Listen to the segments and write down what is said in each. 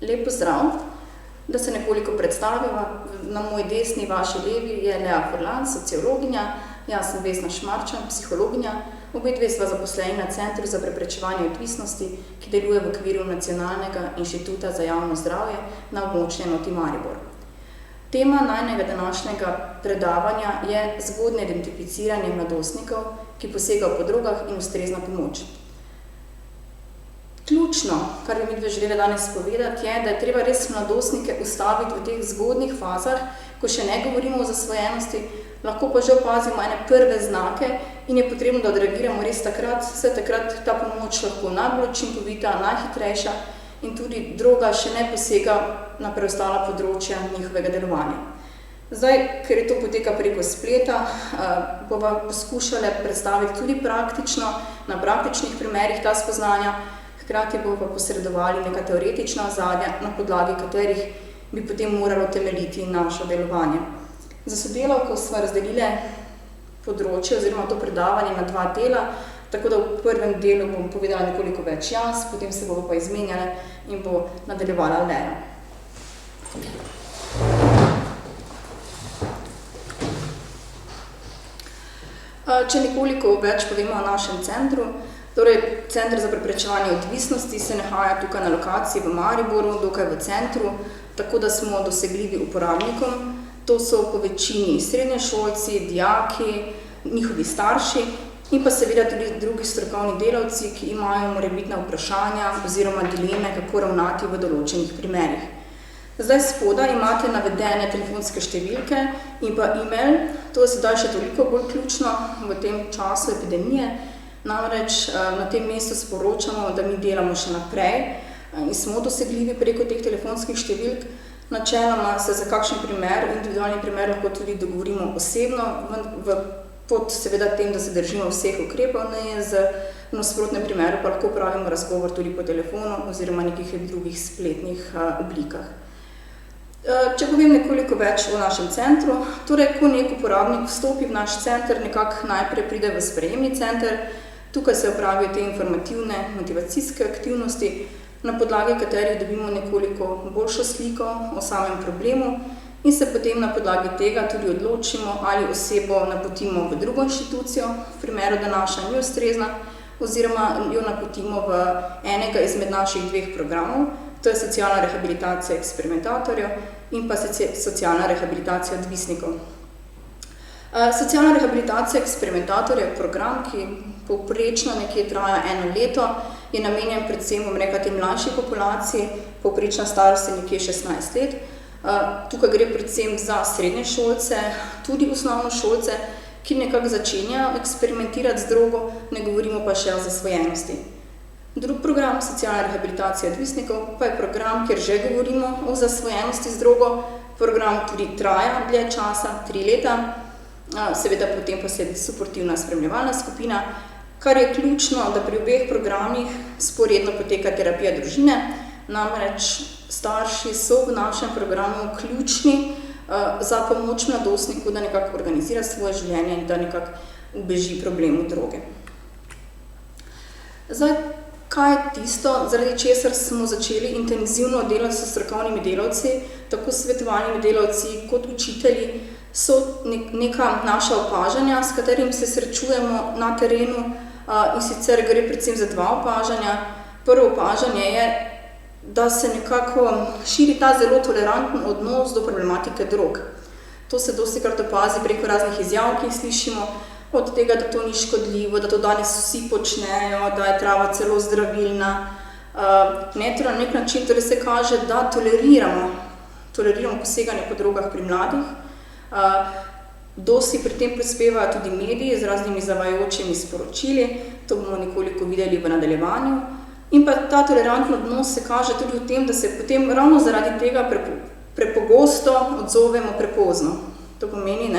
Lep pozdrav, da se nekoliko predstaviva. Na moji desni, vaši levi je Lea Furlan, sociologinja, jaz sem Vesna Šmarčan, psihologinja. Obe dve sva zaposleni na Centru za preprečevanje odvisnosti, ki deluje v okviru Nacionalnega inštituta za javno zdravje na območni enoti Maribor. Tema najinega današnjega predavanja je zgodnje identificiranje mladostnikov, ki posegajo po drogah, in ustrezna pomoč. Ključno, kar bi midve želeli danes povedati, je, da je treba res mladostnike ustaviti v teh zgodnjih fazah, ko še ne govorimo o zasvojenosti, lahko pa že opazimo ene prve znake in je potrebno, da odreagiramo res takrat, saj takrat ta pomoč lahko najbolj učinkovita, najhitrejša in tudi droga še ne posega na preostala področja njihovega delovanja. Zdaj, ker je to poteka preko spleta, bova poskušala predstaviti tudi praktično, na praktičnih primerih ta spoznanja, hkrati bomo pa posredovali neka teoretična ozadja, na podlagi katerih bi potem moralo temeljiti našo delovanje. Za sodelavko sva razdelili področje oziroma to predavanje na dva dela, tako da v prvem delu bom povedala nekoliko več jaz, potem se bomo pa izmenjale in bo nadaljevala Lea. Če nekoliko več povemo o našem centru, torej, Center za preprečevanje odvisnosti se nahaja tukaj na lokaciji v Mariboru, dokaj v centru, tako da smo dosegljivi uporabnikom. To so po večini srednješolci, dijaki, njihovi starši in pa seveda tudi drugi strokovni delavci, ki imajo morebitna vprašanja oziroma dileme, kako ravnati v določenih primerih. Zdaj spodaj imate navedene telefonske številke in pa e-mail. To je sedaj še toliko bolj ključno v tem času epidemije. Namreč na tem mestu sporočamo, da mi delamo še naprej in smo dosegljivi preko teh telefonskih številk. Načeloma se za kakšen primer, individualni primer, lahko tudi dogovorimo osebno, pod seveda tem, da se držimo vseh ukrepov, v nasprotnem primeru pa lahko pravimo razgovor tudi po telefonu oziroma nekih drugih spletnih oblikah. Če povem nekoliko več o našem centru, torej, ko nek uporabnik vstopi v naš center, nekako najprej pride v sprejemni center. Tukaj se opravijo te informativne, motivacijske aktivnosti, na podlagi katerih dobimo nekoliko boljšo sliko o samem problemu in se potem na podlagi tega tudi odločimo, ali osebo napotimo v drugo inštitucijo, v primeru, da naša ni ustrezna, oziroma jo napotimo v enega izmed naših dveh programov, to je socialna rehabilitacija eksperimentatorjev in pa socialna rehabilitacija odvisnikov. Socialna rehabilitacija eksperimentatorjev je program, ki povprečno nekje traja 1 leto, je namenjen predvsem, tej mlajši populaciji, povprečna starost je nekje 16 let. Tukaj gre predvsem za srednješolce, tudi osnovnošolce, ki nekako začenjajo eksperimentirati z drogo, ne govorimo pa še o zasvojenosti. Drug program, socialna rehabilitacija odvisnikov, pa je program, kjer že govorimo o zasvojenosti z drogo. Program tudi traja dlje časa, 3 leta, seveda potem pa sledi suportivna spremljevalna skupina, kar je ključno, da pri obeh programih vzporedno poteka terapija družine, namreč starši so v našem programu ključni za pomoč mladostniku, da nekako organizira svoje življenje in da nekako ubeži problemu droge. Zdaj, kaj je tisto, zaradi česar smo začeli intenzivno delati s strokovnimi delavci, tako svetovalnimi delavci kot učitelji, so neka naša opažanja, s katerim se srečujemo na terenu, in sicer gre predvsem za dva opažanja. Prvo opažanje je, da se nekako širi ta zelo toleranten odnos do problematike drog. To se dostikrat opazi preko raznih izjav, ki jih slišimo, od tega, da to ni škodljivo, da to danes vsi počnejo, da je trava celo zdravilna. Na nek način torej se kaže, da toleriramo poseganje po drogah pri mladih. Dosti pri tem prispevajo tudi mediji z raznimi zavajajočimi sporočili, to bomo nekoliko videli v nadaljevanju. In pa ta tolerantni odnos se kaže tudi v tem, da se potem ravno zaradi tega prepogosto odzovemo prepozno. To pomeni,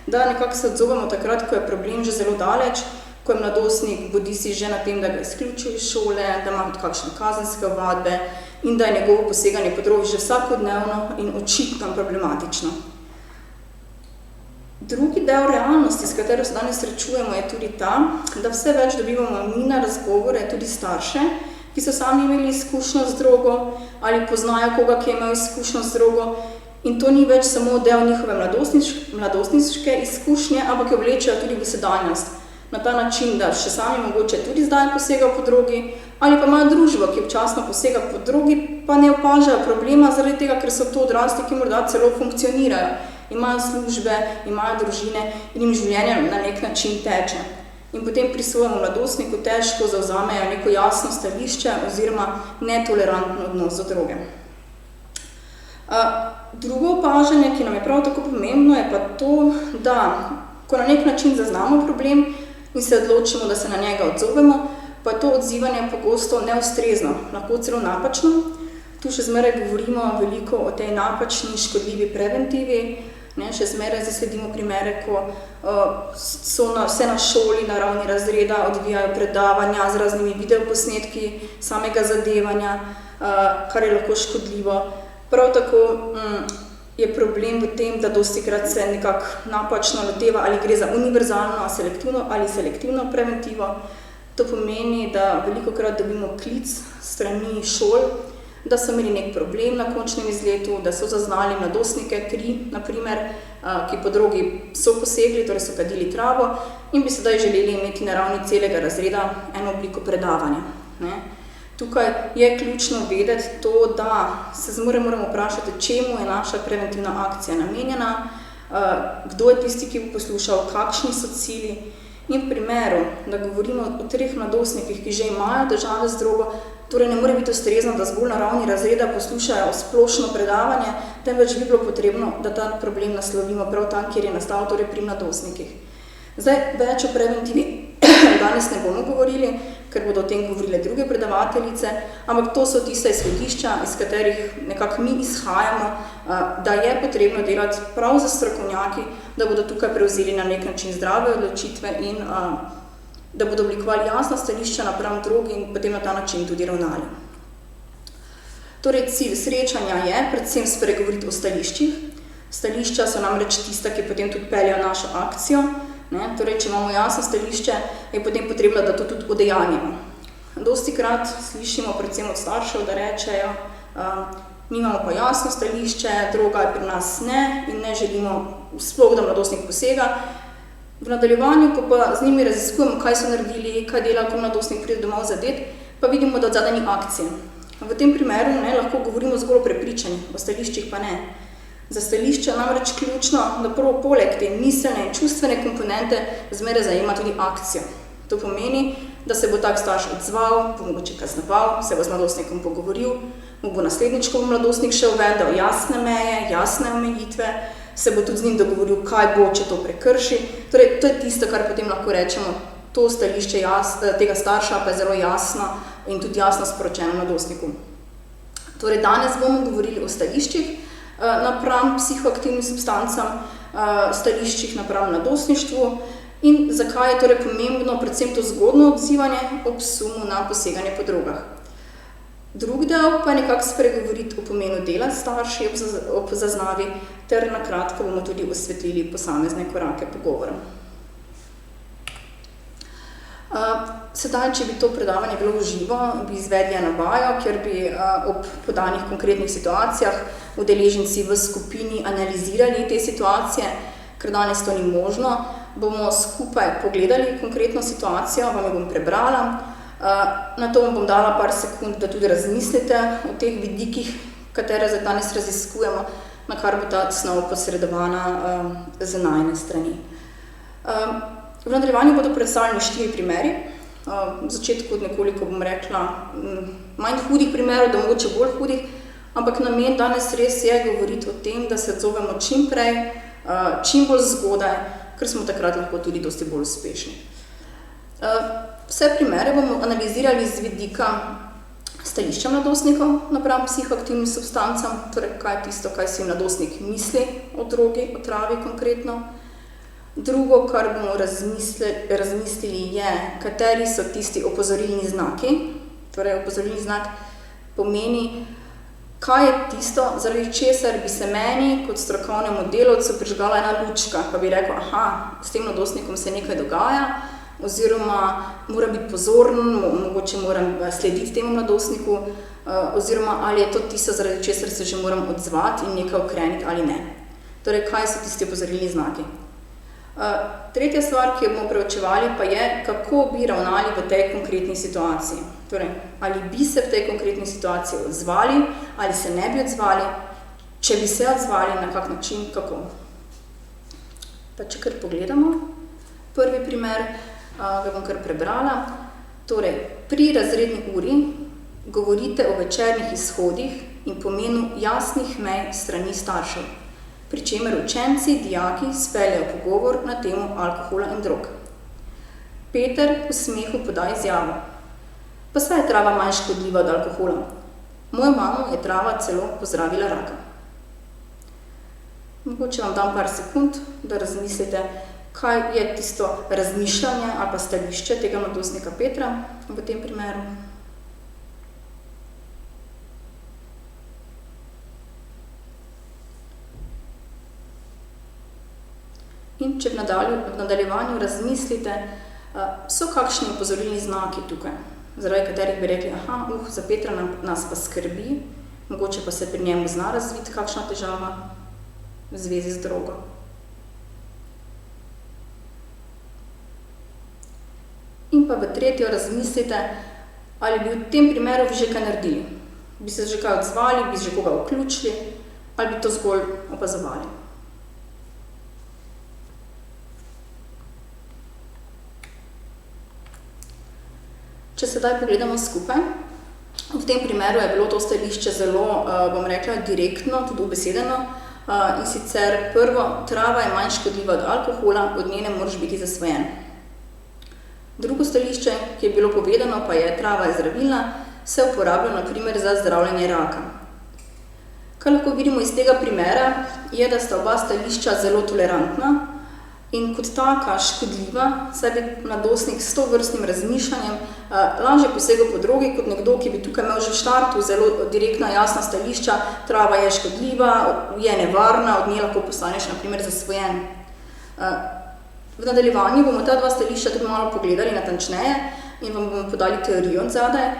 da nekako se odzovemo takrat, ko je problem že zelo daleč, ko je mladostnik bodisi že na tem, da ga izključijo iz šole, da ima kakšne kazenske ovadbe in da je njegovo poseganje po drogi že vsakodnevno in očitno problematično. Drugi del realnosti, s katero se danes srečujemo, je tudi ta, da vse več dobivamo mi na razgovore tudi starše, ki so sami imeli izkušnjo z drogo ali poznajo koga, ki je imel izkušnjo z drogo. In to ni več samo del njihove mladostniške izkušnje, ampak jo vlečejo tudi v sedanjost. Na ta način, da še sami mogoče tudi zdaj posegajo po drogi, ali pa imajo družbo, ki občasno posega po drogi, pa ne opažajo problema zaradi tega, ker so to odrasli, ki morda celo funkcionirajo. Imajo službe, imajo družine in jim življenje na nek način teče. In potem pri svojem mladostniku težko zavzamejo neko jasno stališče oziroma netolerantno odnos do droge. Drugo opažanje, ki nam je prav tako pomembno, je pa to, da ko na nek način zaznamo problem in se odločimo, da se na njega odzovemo, pa je to odzivanje pogosto neustrezno, lahko celo napačno. Tu še zmeraj govorimo veliko o tej napačni, škodljivi preventivi. Še zmeraj zasledimo primere, ko se na šoli na ravni razreda odvijajo predavanja z raznimi videoposnetki samega zadevanja, kar je lahko škodljivo. Prav tako je problem v tem, da dostikrat se nekako napačno loteva, ali gre za univerzalno ali selektivno preventivo. To pomeni, da velikokrat dobimo klic strani šol, da so imeli nek problem na končnem izletu, da so zaznali mladostnike, 3, naprimer, ki po drogi so posegli, torej so kadili travo in bi sedaj želeli imeti na ravni celega razreda eno obliko predavanja. Tukaj je ključno vedeti to, da se moramo vprašati, čemu je naša preventivna akcija namenjena, kdo je tisti, ki bo poslušal, kakšni so cilji. In v primeru, da govorimo o 3 mladostnikih, ki že imajo težave z drogo, torej ne more biti ustrezno, da zgolj na ravni razreda poslušajo splošno predavanje, temveč bi bilo potrebno, da ta problem naslovimo prav tam, kjer je nastal, torej pri mladostnikih. Zdaj, več o preventivi danes ne bomo govorili, ker bodo o tem govorile druge predavateljice, ampak to so tiste izhodišča, iz katerih nekako mi izhajamo, da je potrebno delati prav za strokovnjaki, da bodo tukaj prevzeli na nek način zdrave odločitve in da bodo oblikovali jasna stališča napram drogi in potem na ta način tudi ravnali. Torej, cilj srečanja je predvsem spregovoriti o stališčih. Stališča so namreč tista, ki potem tudi peljejo našo akcijo. Torej, če imamo jasno stališče, je potem potrebno, da to tudi udejanjimo. Dostikrat slišimo predvsem od staršev, da rečejo, mi imamo pa jasno stališče, droga je pri nas ne in ne želimo sploh, da mladostnik posega. V nadaljevanju, ko pa z njimi raziskujemo, kaj so naredili, kaj dela, ko mladostnik pride domov zadet, pa vidimo, da odzadaj ni akcije. V tem primeru lahko govorimo zgolj o prepričanjih, o stališčih pa ne. Za stališče namreč ključno, da prvo poleg te miselne in čustvene komponente zmeraj zajema tudi akcijo. To pomeni, da se bo tak starš odzval, bo mogoče kaznoval, se bo z mladostnikom pogovoril, mu bo naslednjič, ko bo mladostnik še uvedel jasne meje, jasne omejitve, se bo tudi z njim dogovoril, kaj bo, če to prekrši. Torej, to je tisto, kar potem lahko rečemo, to stališče tega starša pa je zelo jasno in tudi jasno sporočeno mladostniku. Torej, danes bomo govorili o stališčih napram psihoaktivnim substancam, stališčih napram mladostništvu in zakaj je torej pomembno predvsem to zgodno odzivanje ob sumu na poseganje po drogah. Drugi del pa je nekako spregovoriti o pomenu dela starši ob zaznavi ter na kratko bomo tudi osvetlili posamezne korake pogovora. Sedaj, če bi to predavanje bilo v živo, bi izvedli eno vajo, kjer bi ob podanih konkretnih situacijah udeleženci v skupini analizirali te situacije, ker danes to ni možno. Bomo skupaj pogledali konkretno situacijo, vam jo bom prebrala. Na to vam bom dala par sekund, da tudi razmislite o teh vidikih, katere za danes raziskujemo, na kar bo ta snov posredovana z najine strani. V nadaljevanju bodo predstavljeni 4 primeri. V začetku nekoliko bom rekla manj hudih primerov, da mogoče bolj hudih, ampak namen danes res je govoriti o tem, da se odzovemo čim prej, čim bolj zgodaj, ker smo takrat lahko tudi dosti bolj uspešni. Vse primere bomo analizirali z vidika stališča mladostnikov napram psihoaktivnim substancam, torej kaj je tisto, kaj si mladostnik misli o drogi, o travi konkretno. Drugo, kar bomo razmislili, je, kateri so tisti opozorilni znaki. Torej, opozorilni znak pomeni, kaj je tisto, zaradi česar bi se meni kot strokovnemu delavcu prižgala ena lučka, pa bi rekel, s tem mladostnikom se nekaj dogaja, oziroma moram biti pozoren, mogoče moram slediti temu mladostniku, oziroma ali je to tisto, zaradi česar se že moram odzvati in nekaj ukreniti ali ne. Torej, kaj so tisti opozorilni znaki? Tretja stvar, ki jo bomo preučevali, pa je, kako bi ravnali v tej konkretni situaciji. Torej, ali bi se v tej konkretni situaciji odzvali, ali se ne bi odzvali, če bi se odzvali, na kak način, kako. Pa če kar pogledamo, prvi primer, ga bom kar prebrala. Torej, pri razredni uri govorite o večernih izhodih in pomenu jasnih mej strani staršev, pri čemer učenci, dijaki speljejo pogovor na temo alkohola in drog. Peter v smehu poda izjavo. Pa saj je trava manj škodljiva od alkohola. Mojo mamo je trava celo pozdravila raka. Mogoče vam dam par sekund, da razmislite, kaj je tisto razmišljanje ali pa stališče tega mladostnika Petra v tem primeru. In če v nadaljevanju razmislite, so kakšni opozorilni znaki tukaj, zaradi katerih bi rekli, za Petra nas pa skrbi, mogoče pa se pri njemu zna razviti kakšna težava v zvezi z drogo. In pa v tretjo razmislite, ali bi v tem primeru že kaj naredili. Bi se že kaj odzvali, bi že koga vključili, ali bi to zgolj opazovali. Če sedaj pogledamo skupaj, v tem primeru je bilo to stališče zelo, bom rekla, direktno, tudi ubesedeno, in sicer prvo, trava je manj škodljiva od alkohola, od nje ne moraš biti zasvojen. Drugo stališče, ki je bilo povedano, pa je, trava je zdravilna, se uporablja na primer za zdravljenje raka. Kar lahko vidimo iz tega primera, je, da sta oba stališča zelo tolerantna in kot taka škodljiva, saj bi mladostnik s tovrstnim razmišljanjem lažje posegel po drogi, kot nekdo, ki bi tukaj imel že v štartu zelo direktna, jasna stališča, trava je škodljiva, je nevarna, od nje lahko postaneš na primer zasvojen. V nadaljevanju bomo ta dva stališča tudi malo pogledali natančneje in vam bomo podali teorijo odzadaj.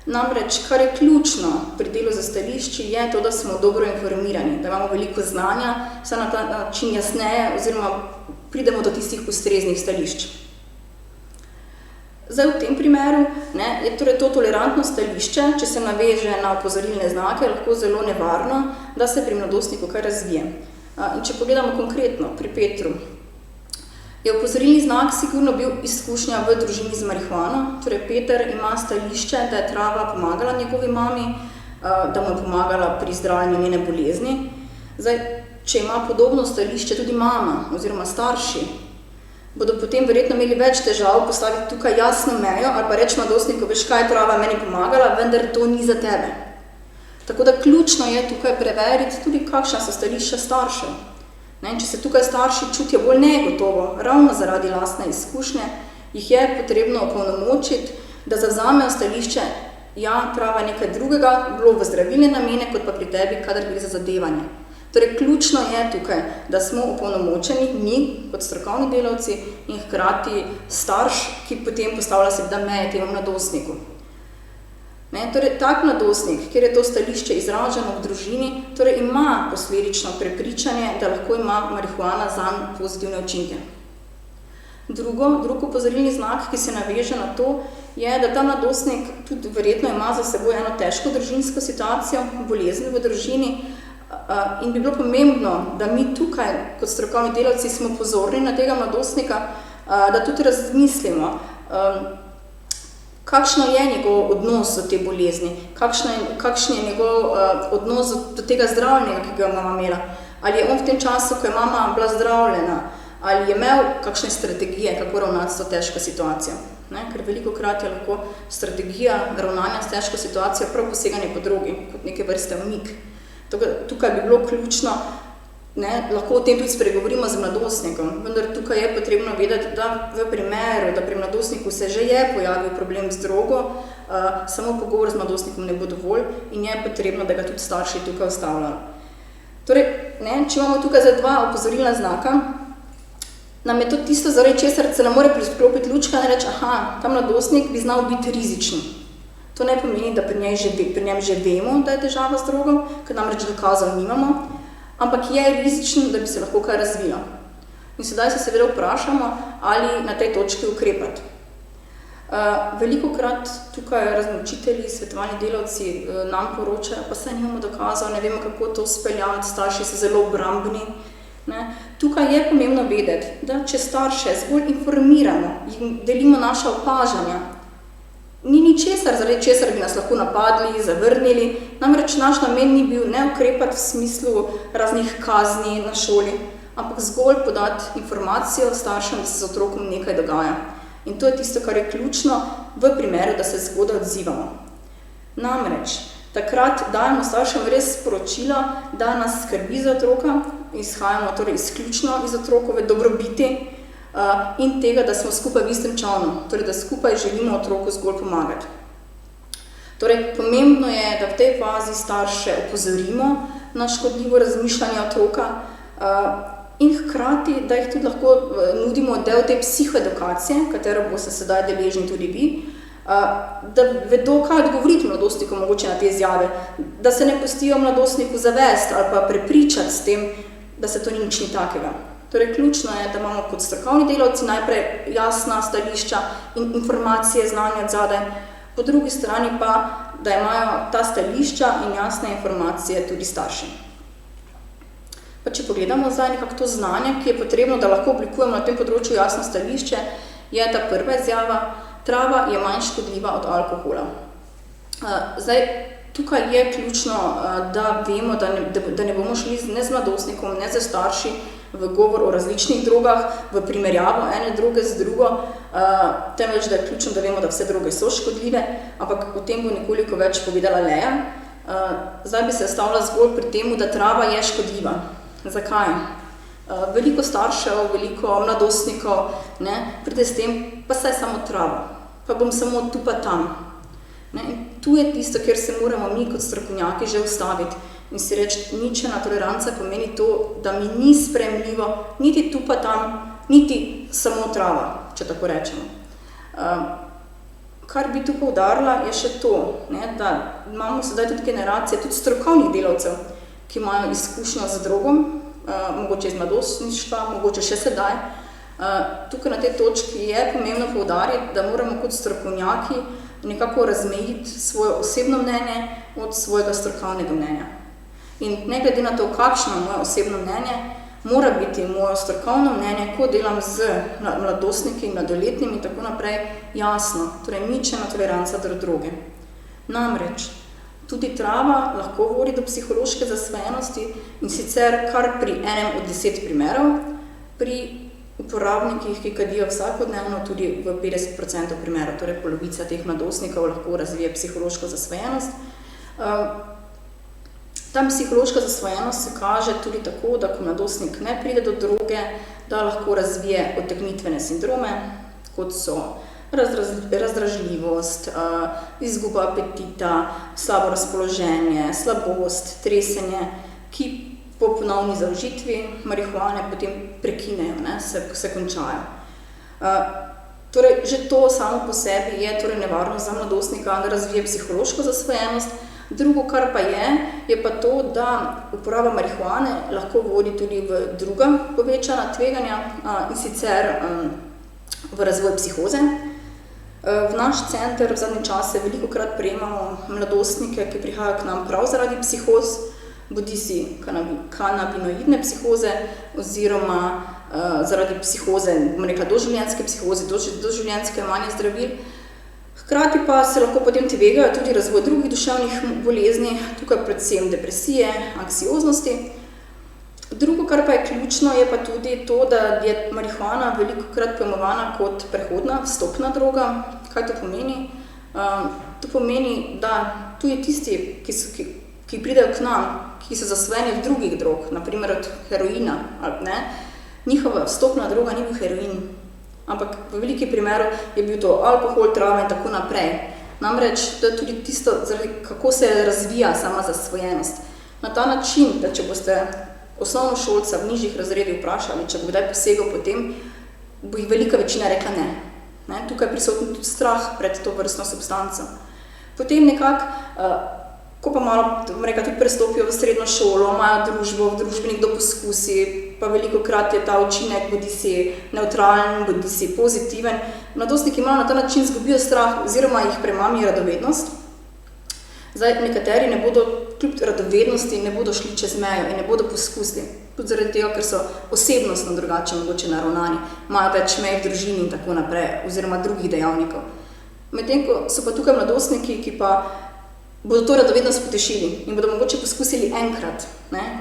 Namreč, kar je ključno pri delu za stališči, je to, da smo dobro informirani, da imamo veliko znanja, saj na ta način jasneje oziroma pridemo do tistih ustreznih stališč. Zdaj, v tem primeru je torej to tolerantno stališče, če se naveže na opozorilne znake, lahko zelo nevarno, da se pri mladostniku kaj razvije. In če pogledamo konkretno pri Petru, je opozorilni znak sigurno bil izkušnja v družini z marihuano, torej Peter ima stališče, da je trava pomagala njegovi mami, da mu je pomagala pri zdravljenju njene bolezni. Zdaj, če ima podobno stališče tudi mama oziroma starši, bodo potem verjetno imeli več težav postaviti tukaj jasno mejo ali pa reči mladostniku, veš kaj, trava meni pomagala, vendar to ni za tebe. Tako da ključno je tukaj preveriti tudi, kakšna so stališča staršev. Če se tukaj starši čutijo bolj negotovo, ravno zaradi lastne izkušnje, jih je potrebno opolnomočiti, da zavzamejo stališče, trava je nekaj drugega, bilo v zdravilne namene, kot pa pri tebi, kadar gre za zadevanje. Torej, ključno je tukaj, da smo opolnomočeni, mi, kot strokovni delavci, in hkrati starš, ki potem postavlja seveda meje temu mladostniku. Torej, tak mladostnik, kjer je to stališče izraženo v družini, torej ima posledično prepričanje, da lahko ima marihuana zanj pozitivne učinke. Drug opozorilni znak, ki se naveže na to, je, da ta mladostnik tudi verjetno ima za seboj eno težko družinsko situacijo, bolezen v družini, in bi bilo pomembno, da mi tukaj, kot strokovni delavci, smo pozorni na tega mladostnika, da tudi razmislimo, kakšno je njegov odnos do te bolezni, kakšen je njegov odnos do tega zdravljenja, ki ga je mama imela. Ali je on v tem času, ko je mama bila zdravljena, ali je imel kakšne strategije, kako ravnati s to težko situacijo. Ker velikokrat je lahko strategija ravnanja s težko situacijo prav poseganje po drogi, kot neke vrste umik. Tukaj bi bilo ključno, lahko o tem tudi spregovorimo z mladostnikom, vendar tukaj je potrebno vedeti, da v primeru, da pri mladostniku se že je pojavil problem z drogo, samo pogovor z mladostnikom ne bo dovolj in je potrebno, da ga tudi starši tukaj ustavljajo. Torej, če imamo tukaj za dva opozorilna znaka, nam je to tisto, zaradi česar se ne more prisklopiti lučka in reči, ta mladostnik bi znal biti rizičen. To ne pomeni, da pri njem že vemo, da je težava z drogo, ker namreč dokazov nimamo, ampak je rizično, da bi se lahko kaj razvilo. In sedaj se seveda vprašamo, ali na tej točki ukrepati. Velikokrat tukaj učitelji, svetovalni delavci nam poročajo, pa saj nimamo dokazov, ne vemo, kako to speljati, starši so zelo obrambni. Tukaj je pomembno vedeti, da če starše zgolj informiramo, jim delimo naša opažanja, ni ničesar, zaradi česar bi nas lahko napadli, zavrnili, namreč naš namen ni bil ne ukrepati v smislu raznih kazni na šoli, ampak zgolj podati informacijo staršem, da se z otrokom nekaj dogaja. In to je tisto, kar je ključno v primeru, da se zgodaj odzivamo. Namreč, takrat dajemo staršem res sporočilo, da nas skrbi za otroka, izhajamo torej izključno iz otrokove dobrobiti in tega, da smo skupaj v istem čolnu, torej da skupaj želimo otroku zgolj pomagati. Torej, pomembno je, da v tej fazi starše opozorimo na škodljivo razmišljanje otroka in hkrati, da jih tudi lahko nudimo del te psihoedukacije, katero boste sedaj deležni tudi vi, da vedo, kaj odgovoriti mladostniku mogoče na te izjave, da se ne pustijo mladostniku zavesti ali pa prepričati s tem, da se to nič ni takega. Torej, ključno je, da imamo kot strokovni delavci najprej jasna stališča in informacije, znanja odzadaj, po drugi strani pa, da imajo ta stališča in jasne informacije tudi starši. Pa če pogledamo zdaj nekako to znanje, ki je potrebno, da lahko oblikujemo na tem področju jasno stališče, je ta prva izjava, trava je manj škodljiva od alkohola. Zdaj, tukaj je ključno, da vemo, da ne bomo šli ne z mladostnikom, ne z starši v govor o različnih drogah, v primerjavo ene droge z drugo, temveč, da je ključno, da vemo, da vse droge so škodljive, ampak o tem bo nekoliko več povedala Leja. Zdaj bi se stavila zgolj pri temu, da trava je škodljiva. Zakaj? Veliko staršev, veliko mladostnikov pride s tem, pa saj samo trava, pa bom samo tu pa tam. In tu je tisto, kjer se moramo mi kot strokovnjaki že ustaviti in si reči, ničelna toleranca pomeni to, da mi ni sprejemljivo, niti tu pa tam, niti samo trava, če tako rečemo. Kar bi tu poudarila, je še to, da imamo sedaj tudi generacije, tudi strokovnih delavcev, ki imajo izkušnjo z drogom, mogoče iz mladostništva, mogoče še sedaj. Tukaj na tej točki je pomembno poudariti, da moramo kot strokovnjaki nekako razmejiti svoje osebno mnenje od svojega strokovnega mnenja. In ne glede na to, kakšno je moje osebno mnenje, mora biti moje strokovno mnenje, ko delam z mladostniki, mladoletnimi in tako naprej, jasno, torej ničelna toleranca do droge. Namreč, tudi trava lahko vodi do psihološke zasvojenosti in sicer kar pri enem od 10 primerov, pri uporabnikih, ki kadijo vsakodnevno, tudi v 50% primerov, torej polovica teh mladostnikov lahko razvije psihološko zasvojenost. Ta psihološka zasvojenost se kaže tudi tako, da ko mladostnik ne pride do droge, da lahko razvije odteknitvene sindrome, kot so razdražljivost, izguba apetita, slabo razpoloženje, slabost, tresenje, ki po ponovni zaužitvi marihuane potem prekinejo, se končajo. Torej, že to samo po sebi je torej nevarno za mladostnika, da razvije psihološko zasvojenost. Drugo, kar pa je pa to, da uporaba marihuane lahko vodi tudi v druga povečana tveganja, in sicer v razvoj psihoze. V naš center v zadnje čase velikokrat prejemamo mladostnike, ki prihajajo k nam prav zaradi psihoz, bodisi kanabinoidne psihoze oziroma zaradi psihoze, bomo rekla doživljenjske psihoze, doživljenjske manje zdravil. Hkrati pa se lahko potem tvegajo tudi razvoj drugih duševnih bolezni, tukaj predvsem depresije, anksioznosti. Drugo, kar pa je ključno, je pa tudi to, da je marihuana velikokrat pojmovana kot prehodna, vstopna droga. Kaj to pomeni? To pomeni, da tudi tisti, ki pridejo k nam, ki so zasvojeni od drugih drog, naprimer od heroina, njihova vstopna droga ni bil heroin, ampak v veliki primeru je bil to alkohol, trava in tako naprej. Namreč, to je tudi tisto, kako se razvija sama zasvojenost. Na ta način, da če boste osnovnošolca v nižjih razredih vprašali, če bo kdaj posegel potem, bo jih velika večina rekla ne. Tukaj je prisoten tudi strah pred to vrstno substanco. Potem nekako, ko pa malo tudi prestopijo v srednjo šolo, imajo družbo, v družbi nekdo poskusi, pa velikokrat je ta učinek bodisi nevtralen, bodisi pozitiven. Mladostniki malo na ta način izgubijo strah oziroma jih premami radovednost. Zdaj, nekateri ne bodo, kljub radovednosti, ne bodo šli čez mejo in ne bodo poskusili. Tudi zaradi tega, ker so osebnostno drugače mogoče naravnani, imajo več mej v družini in tako naprej, oziroma drugih dejavnikov. Medtem ko so pa tukaj mladostniki, ki pa bodo to radovednost potešili in bodo mogoče poskusili enkrat,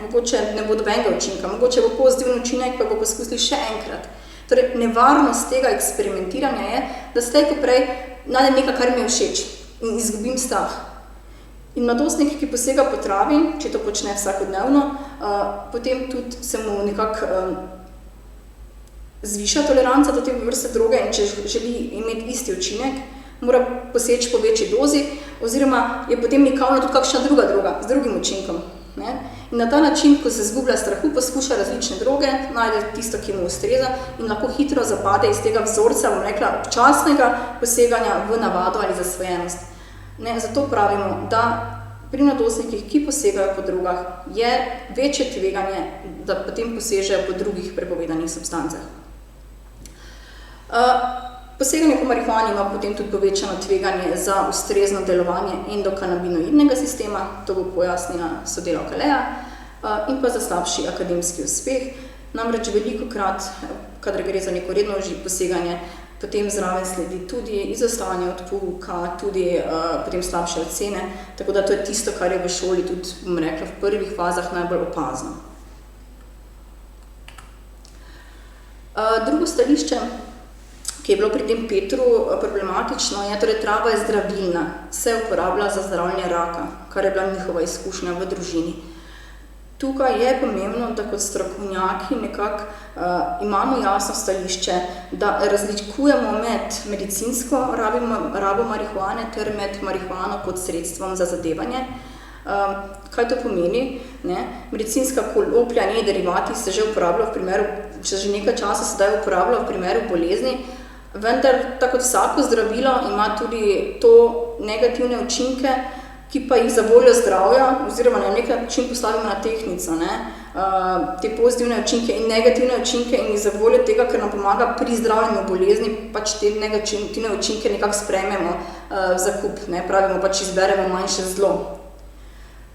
mogoče ne bo nobenega učinka, mogoče bo pozitiven učinek, pa bo poskusili še enkrat. Torej, nevarnost tega eksperimentiranja je, da slej ko prej najdem nekaj, kar mi je všeč in izgubim strah. In mladostnik, ki posega po travi, če to počne vsakodnevno, potem tudi se mu nekako zviša toleranca do te vrste droge in če želi imeti isti učinek, mora poseči po večji dozi oziroma je potem nikavno tudi kakšna druga droga z drugim učinkom. In na ta način, ko se zgublja strahu, poskuša različne droge, najde tisto, ki mu ustreza in lahko hitro zapade iz tega vzorca, bom rekla, občasnega poseganja v navado ali zasvojenost. Zato pravimo, da pri mladostnikih, ki posegajo po drogah, je večje tveganje, da potem posežejo po drugih prepovedanih substancah. Poseganje po marihuani ima potem tudi povečano tveganje za ustrezno delovanje endokanabinoidnega sistema, to bo pojasnila sodelavka Lea, in pa za slabši akademski uspeh. Namreč velikokrat, kadar gre za neko redno poseganje, potem zraven sledi tudi izostavanje od pouka, tudi potem slabše ocene, tako da to je tisto, kar je v šoli tudi, bom rekla, v prvih fazah najbolj opazno. Drugo stališče, ki je bilo pri tem Petru problematično, je, torej trava je zdravilna, se uporablja za zdravljenje raka, kar je bila njihova izkušnja v družini. Tukaj je pomembno, da kot strokovnjaki nekako imamo jasno stališče, da razlikujemo med medicinsko rabo marihuane ter med marihuano kot sredstvom za zadevanje. Kaj to pomeni? Medicinska konoplja in njeni derivati se že uporabljajo v primeru, že nekaj časa sedaj uporabljajo v primeru bolezni, vendar tako kot vsako zdravilo ima tudi to negativne učinke, ki pa jih za voljo zdravja, oziroma na nek način postavimo na tehtnico, te pozitivne učinke in negativne učinke in za voljo tega, ker nam pomaga pri zdravljenju bolezni, pač te negativne učinke nekako sprejmemo v zakup, pravimo pač izberemo manjše zlo.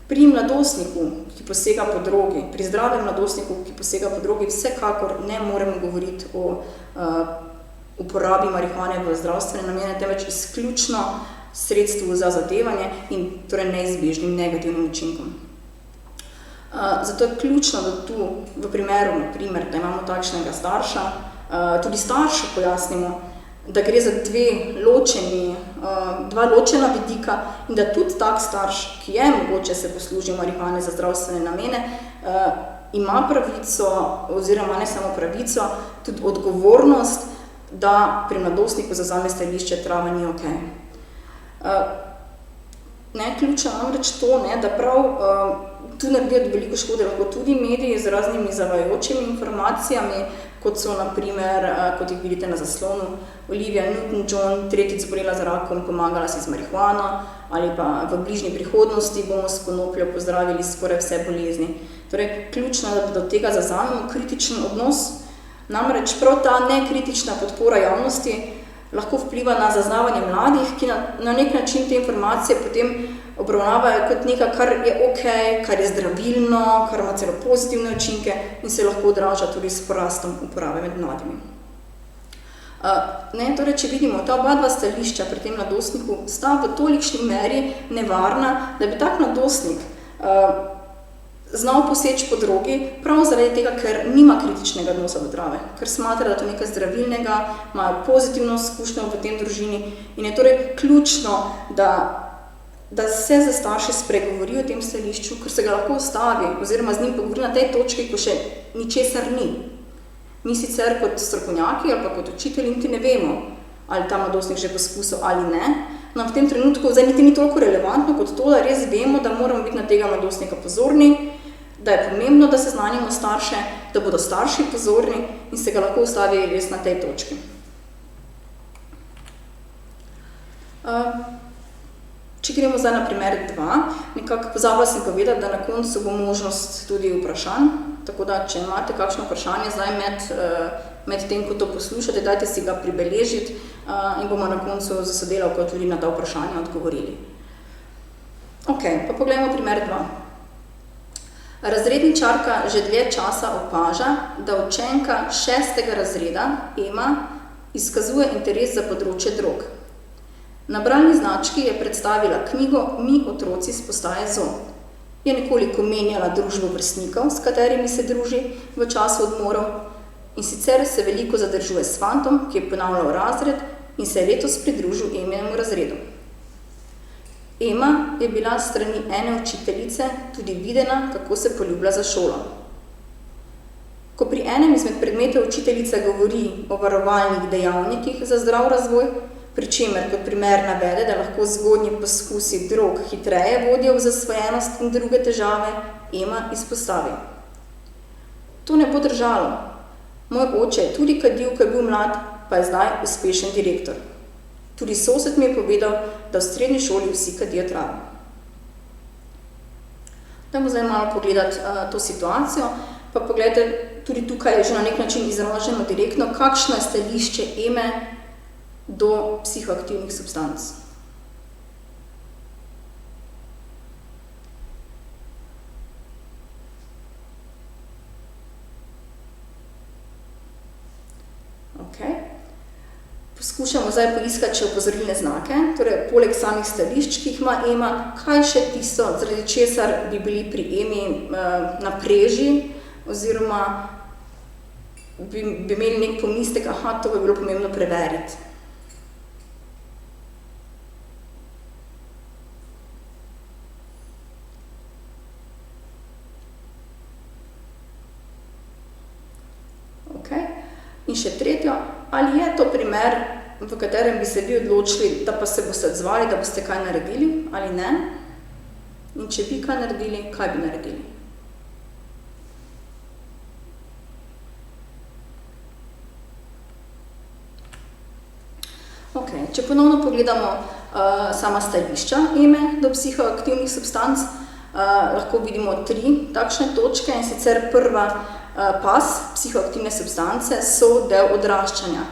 Pri mladostniku, ki posega po drogi, pri zdravem mladostniku, ki posega po drogi, vsekakor ne moremo govoriti o uporabi marihuane v zdravstvene namene, temveč izključno sredstvu za zadevanje in torej neizbežnim negativnim učinkom. Zato je ključno, da tu v primeru, naprimer, da imamo takšnega starša, tudi staršu pojasnimo, da gre za dva ločena vidika in da tudi tak starš, ki je mogoče se poslužil marihuane za zdravstvene namene, ima pravico, oziroma ne samo pravico, tudi odgovornost, da pri mladostniku zavzame stališče trava ni okej. Ključno namreč to, da prav tu naredijo veliko škode lahko tudi mediji z raznimi zavajajočimi informacijami, kot so naprimer, kot jih vidite na zaslonu, Olivia Newton-John, tretjič zbolela za rakom, pomagala si z marihuano, ali pa v bližnji prihodnosti bomo s konopljo pozdravili skoraj vse bolezni. Torej, ključno je, da do tega zavzamemo kritičen odnos, namreč prav ta nekritična podpora javnosti lahko vpliva na zaznavanje mladih, ki na nek način te informacije potem obravnavajo kot nekaj, kar je okej, kar je zdravilno, kar ima celo pozitivne učinke in se lahko odraža tudi s porastom uporabe med mladimi. Torej, če vidimo, ta oba stališča pri tem mladostniku sta v tolikšni meri nevarna, da bi tak mladostnik znal poseči po drogi, prav zaradi tega, ker nima kritičnega odnosa do trave, ker smatra, da je to nekaj zdravilnega, imajo pozitivno izkušnjo v tem družini in je torej ključno, da se za starši spregovori o tem stališču, ker se ga lahko ustavi oziroma z njim pogovori na tej točki, ko še ničesar ni. Mi sicer kot strokovnjaki ali pa kot učitelji niti ne vemo, ali ta mladostnik že poskusil ali ne, no v tem trenutku zdaj niti ni toliko relevantno kot to, da res vemo, da moramo biti na tega mladostnika pozorni, da je pomembno, da seznanimo starše, da bodo starši pozorni in se ga lahko ustavi res na tej točki. Če gremo zdaj na primer 2, nekako pozabila sem povedati, da na koncu bo možnost tudi vprašanj, tako da, če imate kakšno vprašanje zdaj med tem, ko to poslušate, dajte si ga pribeležiti in bomo na koncu za sodelavko tudi na ta vprašanja odgovorili. Ok, pa poglejmo primer 2. Razredničarka že dlje časa opaža, da učenka 6. razreda, Ema, izkazuje interes za področje drog. Na bralni znački je predstavila knjigo Mi otroci s postaje Zoo. Je nekoliko menjala družbo vrstnikov, s katerimi se druži v času odmorov, in sicer se veliko zadržuje s fantom, ki je ponavljal razred in se je letos pridružil Eminemu razredu. Ema je bila s strani ene učiteljice tudi videna, kako se poljublja za šolo. Ko pri enem izmed predmetov učiteljica govori o varovalnih dejavnikih za zdrav razvoj, pri čemer kot primer navede, da lahko zgodnji poskusi drog hitreje vodijo v zasvojenost in druge težave, Ema izpostavi. To ne bo držalo. Moj oče je tudi kadil, ko je bil mlad, pa je zdaj uspešen direktor. Tudi sosed mi je povedal, da v srednji šoli vsi kadijo travo. Dajmo zdaj malo pogledati to situacijo, pa pogledajte, tudi tukaj je že na nek način izraženo direktno, kakšno je stališče Eme do psihoaktivnih substanc. Okay. Poskušamo zdaj poiskati še opozorilne znake, torej poleg samih stališč, ki jih ima Ema, kaj še tisto, zaradi česar bi bili pri Emi na preži, oziroma bi imeli nek pomislek, aha, to bi bilo pomembno preveriti. In še tretjo, ali je to primer, v katerem bi se vi odločili, da pa se boste odzvali, da boste kaj naredili, ali ne? In če bi kaj naredili, kaj bi naredili? Ok, če ponovno pogledamo sama stališča Eme do psihoaktivnih substanc, lahko vidimo 3 takšne točke, in sicer prva, pas, psihoaktivne substance so del odraščanja.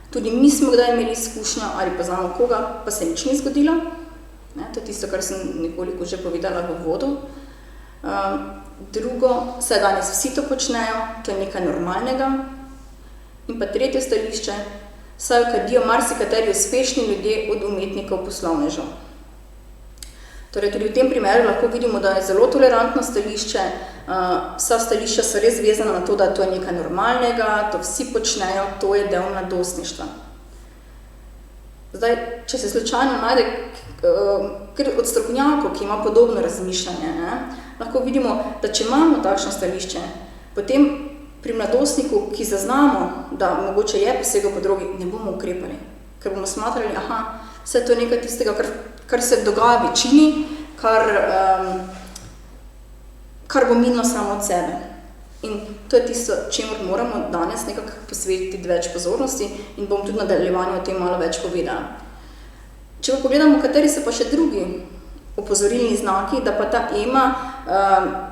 Tudi mi smo kdaj imeli izkušnjo ali pa znamo koga, pa se nič ni zgodilo. To je tisto, kar sem nekoliko že povedala v uvodu. Drugo, saj danes vsi to počnejo, to je nekaj normalnega. In pa tretje stališče, saj kadijo marsikateri uspešni ljudje od umetnikov poslovnežev. Torej, tudi v tem primeru lahko vidimo, da je zelo tolerantno stališče, vsa stališča so res vezana na to, da to je nekaj normalnega, to vsi počnejo, to je del mladostništva. Zdaj, če se slučajno najde od strokovnjakov, ki ima podobno razmišljanje, lahko vidimo, da če imamo takšno stališče, potem pri mladostniku, ki zaznamo, da mogoče je posegel po drogi, ne bomo ukrepali, ker bomo smatrali, aha, vse to je nekaj tistega, kar se dogaja v večini, kar bo minilo samo od sebe. In to je tisto, čemur moramo danes nekako posvetiti več pozornosti in bom tudi v nadaljevanju o tem malo več povedala. Če pa pogledamo, kateri so pa še drugi opozorilni znaki, da pa ta Ema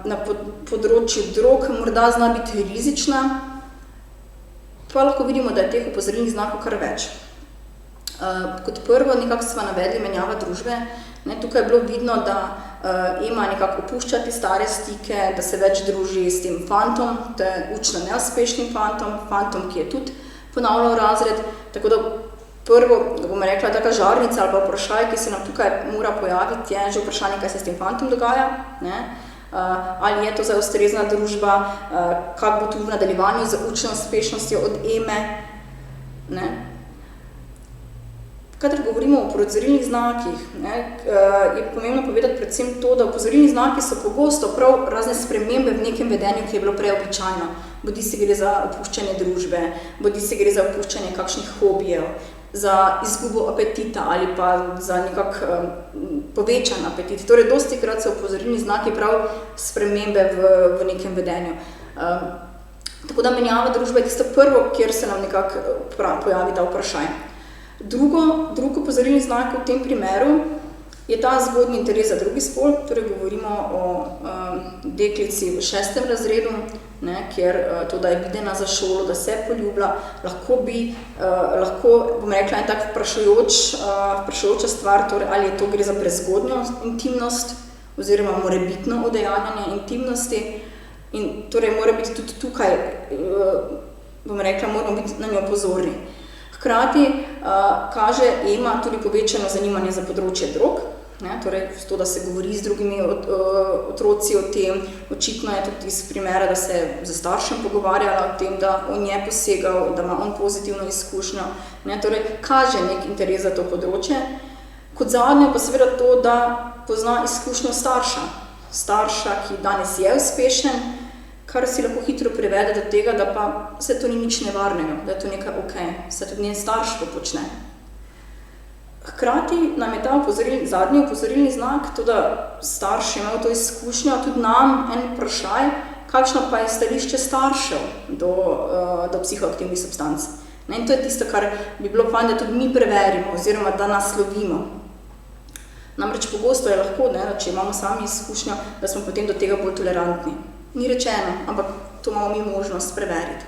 na področju drog morda zna biti rizična, pa lahko vidimo, da je teh opozorilnih znakov kar več. Kot prvo, nekako sva navedli menjava družbe. Tukaj je bilo vidno, da Ema nekako opušča te stare stike, da se več druži s tem fantom, to je učno neuspešnim fantom, ki je tudi ponavljal razred. Tako da prvo, bom rekla, taka žarnica ali pa vprašaj, ki se nam tukaj mora pojaviti, je že vprašanje, kaj se s tem fantom dogaja. Ali je to zdaj ustrezna družba, kak bo tu v nadaljevanju z učno uspešnostjo od Eme. Kadar govorimo o opozorilnih znakih, je pomembno povedati predvsem to, da opozorilni znaki so pogosto prav razne spremembe v nekem vedenju, ki je bilo prej običajno. Bodi se gre za opuščanje družbe, bodi se gre za opuščanje kakšnih hobijev, za izgubo apetita ali pa za nekak povečan apetit. Torej, dostikrat so opozorilni znaki prav spremembe v nekem vedenju. Tako da menjava družbe je tisto prvo, kjer se nam nekako pojavi ta vprašaj. Drug opozorilni znak v tem primeru je ta zgodnji interes za drugi spol, torej govorimo o deklici v 6. razredu, kjer to, da je videna za šolo, da se poljublja, lahko bom rekla, en tak vprašujoča stvar, torej ali je to gre za prezgodnjo intimnost oziroma morebitno udejanjanje intimnosti in torej mora biti tudi tukaj, bom rekla, moramo biti na njo pozorni. Hkrati kaže EMA tudi povečano zanimanje za področje drog, torej to, da se govori z drugimi otroci o tem, očitno je tudi iz primera, da se z staršem pogovarjala o tem, da on je posegal, da ima on pozitivno izkušnjo, torej kaže nek interes za to področje. Kot zadnje pa seveda to, da pozna izkušnjo starša, ki danes je uspešen, kar si lahko hitro privede do tega, da pa se to ni nič nevarnega, da je to nekaj okej, se tudi njen starš to počne. Hkrati nam je ta zadnji opozorilni znak, to, da starši imajo to izkušnjo, tudi nam en vprašaj, kakšno pa je stališče staršev do psihoaktivnih substanc. In to je tisto, kar bi bilo fajn, da tudi mi preverimo oziroma da naslovimo. Namreč pogosto je lahko, če imamo sami izkušnjo, da smo potem do tega bolj tolerantni. Ni rečeno, ampak to imamo mi možnost preveriti.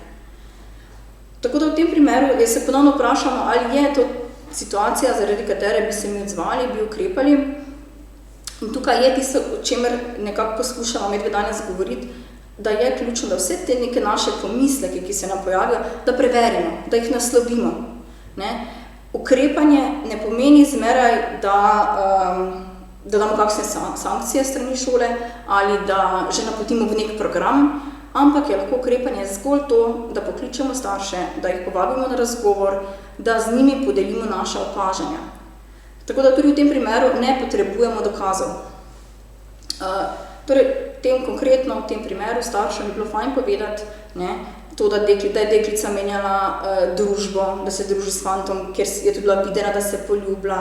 Tako da v tem primeru se ponovno vprašamo, ali je to situacija, zaradi katere bi se mi odzvali, bi ukrepali. In tukaj je tisto, o čemer nekako poskušamo medve danes govoriti, da je ključno, da vse te neke naše pomisleke, ki se nam pojavijo, da preverimo, da jih naslovimo. Ukrepanje ne pomeni zmeraj, da damo kakšne sankcije strani šole ali da že napotimo v nek program, ampak je lahko ukrepanje zgolj to, da pokličemo starše, da jih povabimo na razgovor, da z njimi podelimo naša opažanja. Tako da tudi v tem primeru ne potrebujemo dokazov. Torej, konkretno v tem primeru staršem bi bilo fajn povedati, to, da je deklica menjala družbo, da se druži s fantom, ker je tudi bila videna, da se poljublja,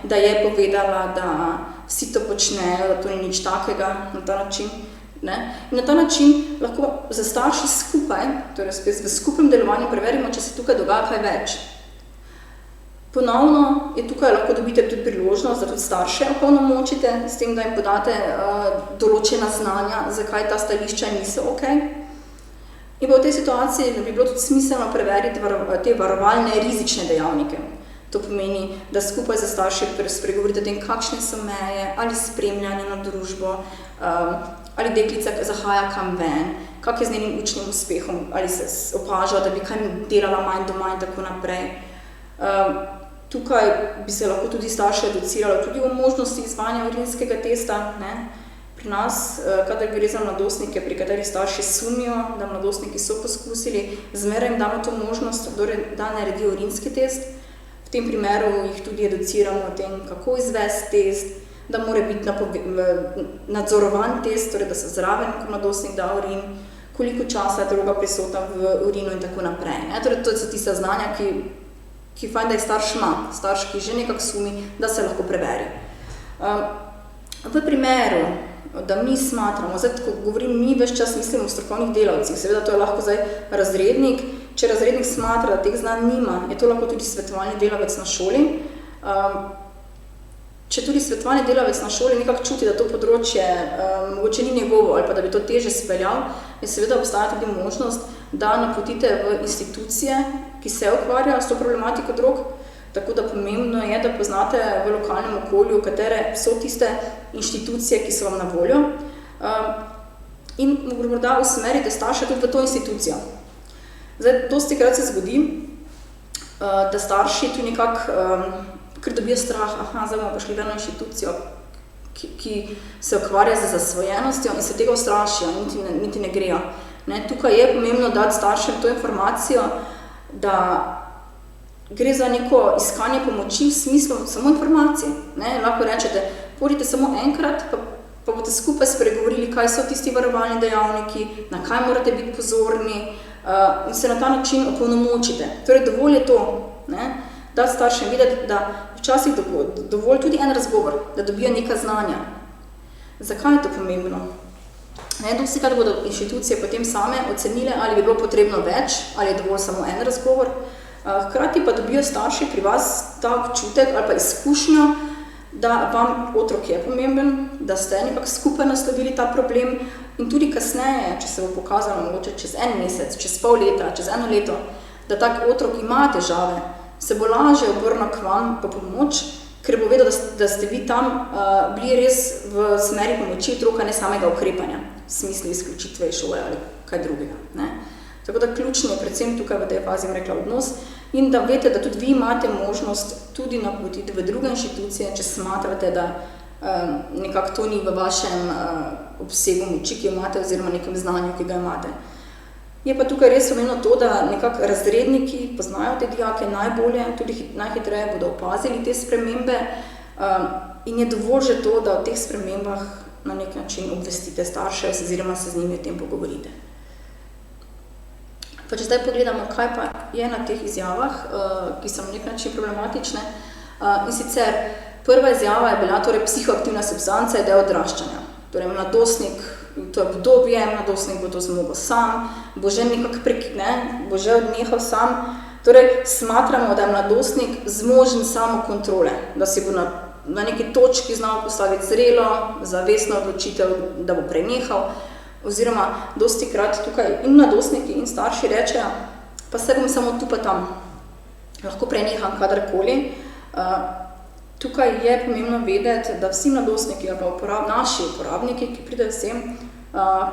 da je povedala, da vsi to počnejo, da to ni nič takega na ta način. In na ta način lahko za starši skupaj, torej spet v skupnem delovanju preverimo, če se tukaj dogaja kaj več. Ponovno je tukaj lahko dobite tudi priložnost, da tudi starše opolnomočite, s tem, da jim podate določena znanja, zakaj ta stališča niso okej. In pa v tej situaciji bi bilo tudi smiselno preveriti te varovalne rizične dejavnike. To pomeni, da skupaj za starši spregovorite o tem, kakšne so meje, ali spremljanje na družbo, ali deklica zahaja kam ven, kak je z njenim učnim uspehom, ali se opaža, da bi kaj delala manj doma in tako naprej. Tukaj bi se lahko tudi starše educiralo tudi o možnosti izvajanja urinskega testa. Pri nas, kadar gre za mladostnike, pri katerih starši sumijo, da mladostniki so poskusili, zmeraj jim damo to možnost, da naredijo urinski test. V tem primeru jih tudi educiramo o tem, kako izvesti test, da mora biti nadzorovan test, torej da se zraven, ko mladostnik da urin, koliko časa je droga prisotna v urinu in tako naprej. Torej, to so tista znanja, ki fajn, da jih starš ima, starš, ki že nekako sumi, da se lahko preveri. V primeru, da mi smatramo, ko govorim mi, ves čas mislim o strokovnih delavcih, seveda to je lahko zdaj razrednik, če razrednik smatra, da teh znanj nima, je to lahko tudi svetovalni delavec na šoli. Če tudi svetovalni delavec na šoli nekako čuti, da to področje mogoče ni njegovo ali pa da bi to teže speljal, je seveda obstaja tudi možnost, da napotite v institucije, ki se ukvarjajo s to problematiko drog. Tako da pomembno je, da poznate v lokalnem okolju, katere so tiste inštitucije, ki so vam na voljo, in morda usmerite starše tudi v to institucijo. Zdaj, dostikrat se zgodi, da starši tu nekako, ker dobijo strah, zdaj bomo pa šli v eno inštitucijo, ki se ukvarja z zasvojenostjo in se tega ustrašijo, niti ne grejo. Tukaj je pomembno dati staršem to informacijo, da gre za neko iskanje pomoči v smislu samo informacij. Lahko rečete, pojdite samo enkrat, pa boste skupaj spregovorili, kaj so tisti varovalni dejavniki, na kaj morate biti pozorni in se na ta način opolnomočite. Torej, dovolj je to, da staršem videti, da včasih dovolj tudi en razgovor, da dobijo neka znanja. Zakaj je to pomembno? Dostikrat bodo inštitucije potem same ocenile, ali bi bilo potrebno več, ali je dovolj samo en razgovor. Hkrati pa dobijo starši pri vas ta občutek ali pa izkušnjo, da vam otrok je pomemben, da ste nekako skupaj naslovili ta problem in tudi kasneje, če se bo pokazalo mogoče čez en mesec, čez pol leta, čez eno leto, da tak otrok ima težave, se bo lažje obrnil k vam po pomoč, ker bo vedel, da ste vi tam bili res v smeri pomoči otroka, ne samega ukrepanja, v smislu izključitve iz šole ali kaj drugega. Ne? Tako da ključno je predvsem tukaj v tej fazi rekla odnos in da veste, da tudi vi imate možnost tudi napotiti v druge inštitucije, če smatrate, da nekako to ni v vašem obsegu moči, ki jo imate, oziroma nekem znanju, ki ga imate. Je pa tukaj res pomembno to, da nekako razredniki poznajo te dijake najbolje, tudi najhitreje bodo opazili te spremembe in je dovolj že to, da o teh spremembah na nek način obvestite starše oziroma se z njimi o tem pogovorite. Pa če zdaj pogledamo, kaj pa je na teh izjavah, ki so na nek način problematične, in sicer prva izjava je bila, torej psihoaktivna substanca je del odraščanja. Torej mladostnik, to je obdobje, mladostnik bo to zmogel sam, bo že nekako bo že odnehal sam. Torej smatramo, da je mladostnik zmožen samokontrole, da si bo na neki točki znal postaviti zrelo, zavestno odločitev, da bo prenehal, oziroma dostikrat tukaj in mladostniki in starši rečejo, pa se bom samo tu pa tam, lahko preneham kadarkoli. Tukaj je pomembno vedeti, da vsi mladostniki ali pa naši uporabniki, ki pridejo sem,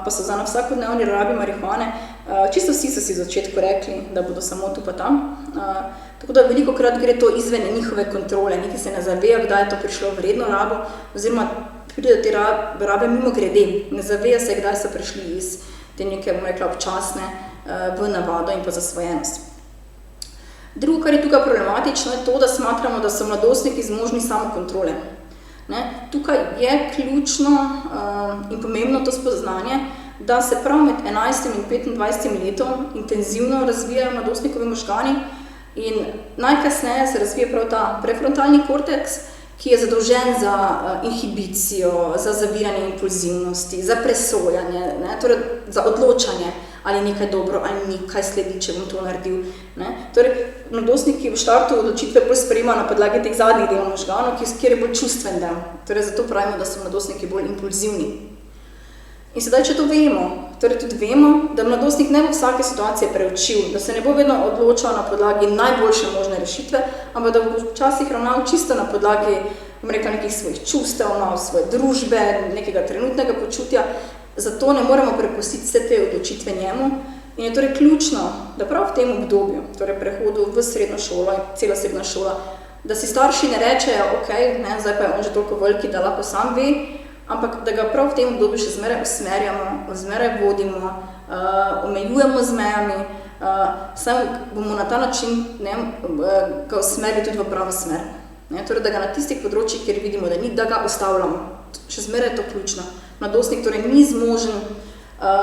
pa so za na vsakodnevni rabi marihuane, čisto vsi so si v začetku rekli, da bodo samo tu pa tam. Tako da velikokrat gre to izven njihove kontrole, niti se ne zavejo, kdaj je to prišlo v redno rabo, oziroma pridejo te rabe mimo grede, ne zavejo se, kdaj so prišli iz te neke, bom rekla, občasne v navado in pa zasvojenost. Drugo, kar je tukaj problematično, je to, da smatramo, da so mladostniki zmožni samokontrole. Tukaj je ključno in pomembno to spoznanje, da se prav med 11. in 25. letom intenzivno razvijajo mladostnikovi možgani in najkasneje se razvije prav ta prefrontalni korteks, ki je zadolžen za inhibicijo, za zaviranje impulzivnosti, za presojanje, torej za odločanje, ali nekaj dobro, ali ni, kaj sledi, če bom to naredil. Torej, mladostniki v štartu odločitve bolj sprejemajo na podlagi teh zadnjih delov možganov, kjer je bolj čustven del. Torej, zato pravimo, da so mladostniki bolj impulzivni. In sedaj, če to vemo, torej tudi vemo, da mladostnik ne bo vsake situacije preučil, da se ne bo vedno odločal na podlagi najboljše možne rešitve, ampak da bo včasih ravnal čisto na podlagi, bom rekla, nekih svojih čustev, svoje družbe, nekega trenutnega počutja. Zato ne moremo prepustiti vse te odločitve njemu in je torej ključno, da prav v tem obdobju, torej prehodu v srednjo šolo in celosebna šola, da si starši ne rečejo, ok, zdaj pa je on že toliko veliki, da lahko sam ve, ampak da ga prav v tem obdobju še zmeraj usmerjamo, zmeraj vodimo, omejujemo z mejami, saj bomo na ta način ga usmerili tudi v pravo smer. Torej, da ga na tistih področjih, kjer vidimo, da ni, da ga ustavljamo. Še zmeraj je to ključno. Mladostnik torej ni zmožen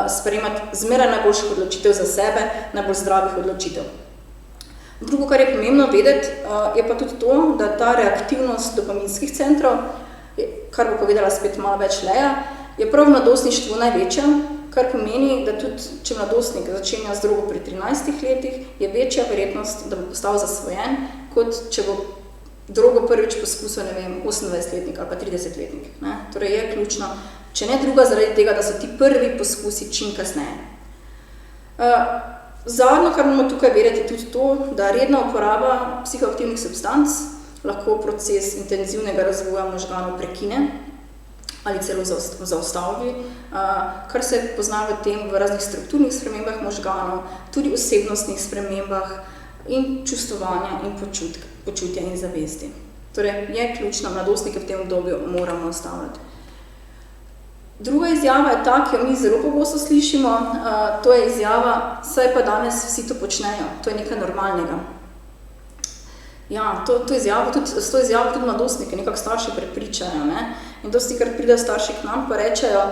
sprejemati zmeraj najboljših odločitev za sebe, najbolj zdravih odločitev. Drugo, kar je pomembno vedeti, je pa tudi to, da ta reaktivnost dopaminskih centrov, kar bo povedala spet malo več Leja, je prav v mladostništvu največja, kar pomeni, da tudi, če mladostnik začenja z drogo pri 13 letih, je večja verjetnost, da bo postal zasvojen, kot če bo drogo prvič poskusil, 28-letnik ali pa 30-letnik. Torej je ključno, če ne druga, zaradi tega, da so ti prvi poskusi čim kasneje. Zadnjo, kar moramo tukaj vedeti, je tudi to, da redna uporaba psihoaktivnih substanc lahko proces intenzivnega razvoja možganov prekine ali celo zaustavi, kar se pozna v raznih strukturnih spremembah možganov, tudi osebnostnih spremembah in čustvovanja in počutja in zavesti. Torej, je ključno, mladostnike v tem obdobju moramo ustavljati. Druga izjava je ta, ki jo mi zelo pogosto slišimo, to je izjava, saj pa danes vsi to počnejo, to je nekaj normalnega. Ja, s to izjavo tudi mladostnike nekako starši prepričajo, in dostikrat pridejo starši k nam pa rečejo,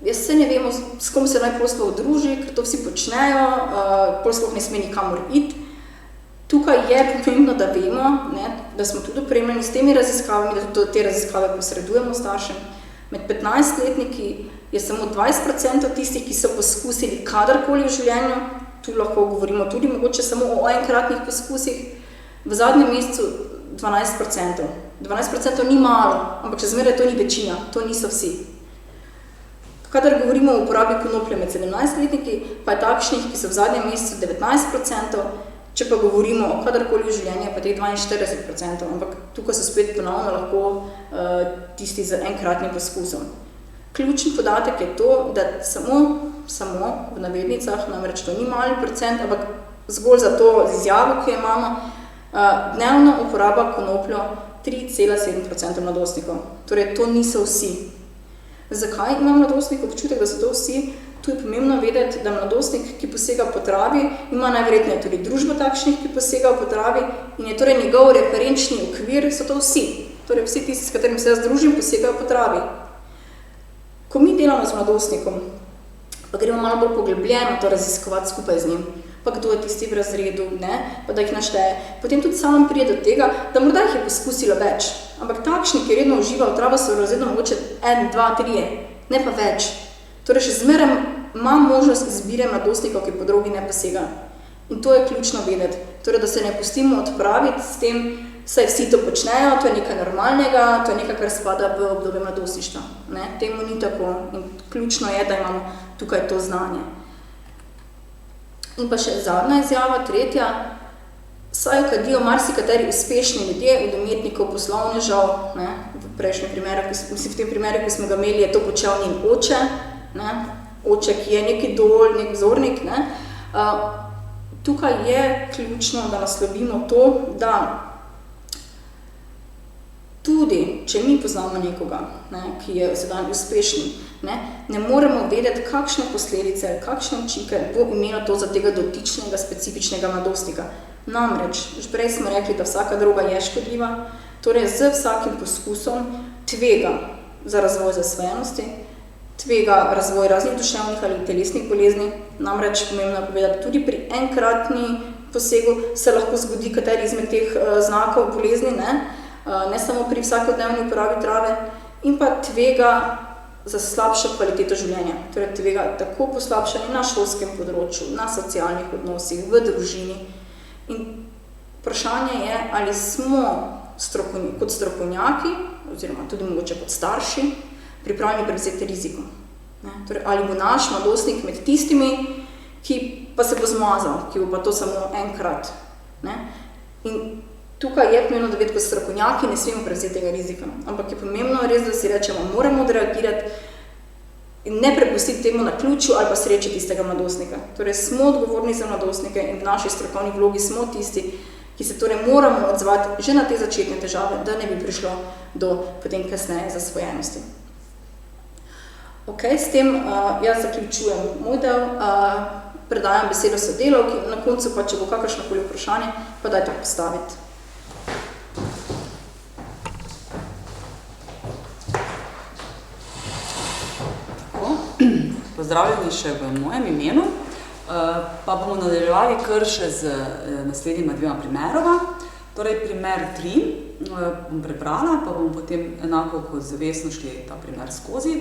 jaz se ne vemo, s kom se naj sploh druži, ker to vsi počnejo, sploh ne sme nikamor iti. Tukaj je pomembno, da vemo, da smo tudi opremljeni s temi raziskavami, da tudi te raziskave posredujemo staršem. Med 15-letniki je samo 20% tistih, ki so poskusili kadarkoli v življenju, tu lahko govorimo tudi mogoče samo o enkratnih poskusih, v zadnjem mesecu 12%. 12% ni malo, ampak še zmeraj to ni večina, to niso vsi. Kadar govorimo o uporabi konoplje med 17-letniki, pa je takšnih, ki so v zadnjem mesecu 19%, če pa govorimo o kadarkoli v življenju, pa teh 42%, ampak tukaj so spet ponovno lahko tisti z enkratnim poskusom. Ključni podatek je to, da samo v navednicah, namreč to ni mali procent, ampak zgolj za to izjavo, ki jo imamo, dnevno uporaba konopljo 3,7% mladostnikov. Torej, to niso vsi. Zakaj ima mladostnik občutek, da so to vsi? Tu je pomembno vedeti, da mladostnik, ki posega po travi, ima najverjetneje tudi družbo takšnih, ki posegajo po travi in je torej njegov referenčni okvir, so to vsi. Torej, vsi tisti, s katerimi se jaz družim, posegajo po travi. Ko mi delamo z mladostnikom, pa gremo malo bolj poglobljeno to raziskovati skupaj z njim, pa kdo je tisti v razredu, pa da jih našteje. Potem tudi sam pride do tega, da morda jih je poskusilo več, ampak takšni, ki redno uživa v travo, so v razredu mogoče 1, 2, 3, ne pa več. Torej, še zmeraj ima možnost izbire mladostnikov, ki po drogi ne posega. In to je ključno vedeti. Torej, da se ne pustimo odpraviti s tem, saj vsi to počnejo, to je nekaj normalnega, to je nekaj, kar spada v obdobje mladostništva. Temu ni tako in ključno je, da imamo tukaj to znanje. In pa še zadnja izjava, tretja, saj kadijo marsikateri uspešni ljudje, od umetnikov, poslovnežev, v prejšnjem primeru, v tem primeru, ki smo ga imeli, je to počel njen oče, oče, ki je nek idol, nek vzornik. Tukaj je ključno, da naslovimo to, da tudi, če mi poznamo nekoga, ki je sedaj uspešen, ne moremo vedeti, kakšne posledice, kakšne učinke bo imelo to za tega dotičnega, specifičnega mladostnika. Namreč, že prej smo rekli, da vsaka droga je škodljiva, torej z vsakim poskusom tvega za razvoj zasvojenosti, tvega razvoj raznih duševnih ali telesnih bolezni, namreč pomembno je povedati, tudi pri enkratni posegu se lahko zgodi kateri izmed teh znakov bolezni, ne samo pri vsakodnevni uporabi trave, in pa tvega za slabšo kvaliteto življenja. Torej, tvega tako poslabšanje na šolskem področju, na socialnih odnosih, v družini. In vprašanje je, ali smo kot strokovnjaki, oziroma tudi mogoče kot starši, pripravljeni prevzeti riziko. Torej, ali bo naš mladostnik med tistimi, ki pa se bo zmazal, ki bo pa to samo enkrat. In tukaj je pomembno, da vedeti, kot strokovnjaki ne smemo prevzeti tega rizika. Ampak je pomembno res, da si rečemo, moramo odreagirati in ne prepustiti temu naključju ali pa sreči tistega mladostnika. Torej, smo odgovorni za mladostnike in v naši strokovni vlogi smo tisti, ki se torej moramo odzvati že na te začetne težave, da ne bi prišlo do potem kasneje zasvojenosti. S tem jaz zaključujem moj del, predajam besedo sodelavki, na koncu pa, če bo kakršnokoli vprašanje, pa dajte postaviti. Pozdravljeni še v mojem imenu, pa bomo nadaljevali kar še z naslednjima dvema primerova. Torej, primer 3 bom prebrala, pa bomo potem enako kot zavestno šli ta primer skozi.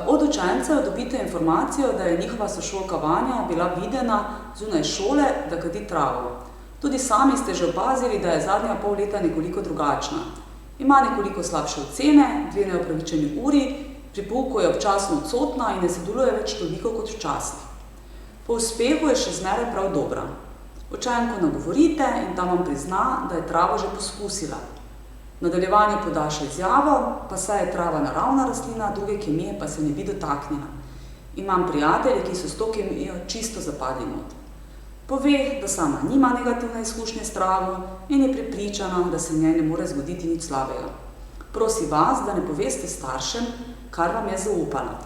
Od učencev dobite informacijo, da je njihova sošolka Vanja bila videna zunaj šole, da kadi travo. Tudi sami ste že opazili, da je zadnja pol leta nekoliko drugačna. Ima nekoliko slabše ocene, 2 neopravičeni uri, pri pouku je občasno odsotna in ne sodeluje več toliko kot včasih. Po uspehu je še zmeraj prav dobra. Učenko nagovorite in ta vam prizna, da je travo že poskusila. V nadaljevanju poda še izjavo, pa saj je trava naravna rastlina, druge kemije pa se ne bi dotaknila. Imam prijatelje, ki so s to kemijo čisto zapadli not. Pove, da sama nima negativne izkušnje s travo in je prepričana, da se njej ne more zgoditi nič slabega. Prosi vas, da ne poveste staršem, kar vam je zaupala.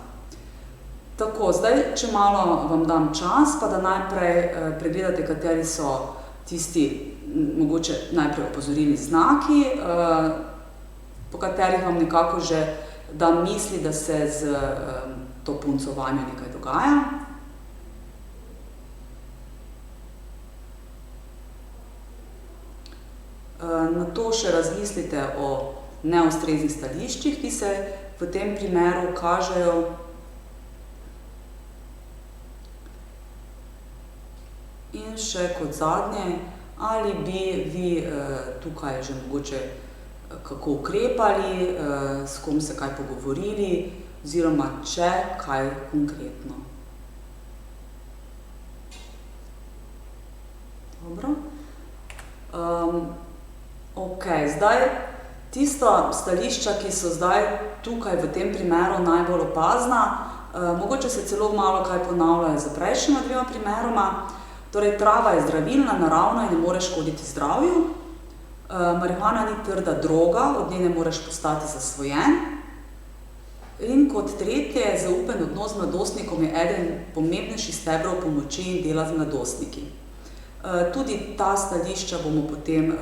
Tako, zdaj, če malo vam dam čas, pa da najprej pregledate, kateri so tisti, mogoče najprej opozorili znaki, po katerih vam nekako že da misli, da se z to punco Vanjo nekaj dogaja. Nato še razmislite o neustreznih stališčih, ki se v tem primeru kažejo. In še kot zadnje, ali bi vi tukaj že mogoče kako ukrepali, s kom se kaj pogovorili, oziroma če kaj konkretno. Dobro. Ok, zdaj tista stališča, ki so zdaj tukaj v tem primeru najbolj opazna, mogoče se celo malo kaj ponavljajo za prejšnjima dvema primeroma. Torej, trava je zdravilna, naravna in ne more škoditi zdravju. Marihuana ni trda droga, od nje ne moreš postati zasvojen. In kot tretje, zaupen odnos z mladostnikom je eden pomembnejših stebrov pomoči in dela z mladostniki. Tudi ta stališča bomo potem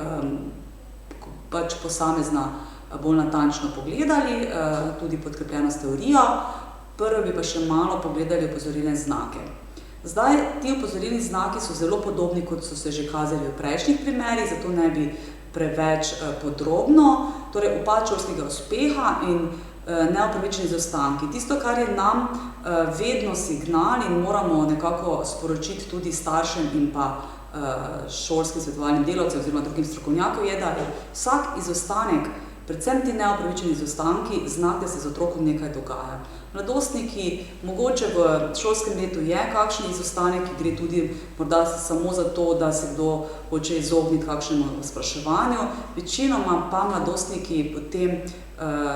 pač posamezna bolj natančno pogledali, tudi podkrepljeno s teorijo. Prvo bi pa še malo pogledali opozorilne znake. Zdaj, ti opozorilni znaki so zelo podobni, kot so se že kazali v prejšnjih primerih, zato ne bi preveč podrobno. Torej, upad šolskega uspeha in neupravičeni izostanki. Tisto, kar je nam vedno signal in moramo nekako sporočiti tudi staršem in pa šolskim svetovalnim delavcem oziroma drugim strokovnjakom, je, da je vsak izostanek, predvsem ti neupravičeni izostanki, znak, da se z otrokom nekaj dogaja. Mladostniki, mogoče v šolskem letu je kakšen izostanek, ki gre tudi morda samo za to, da se kdo hoče izogniti kakšnemu spraševanju. Večinoma pa mladostniki potem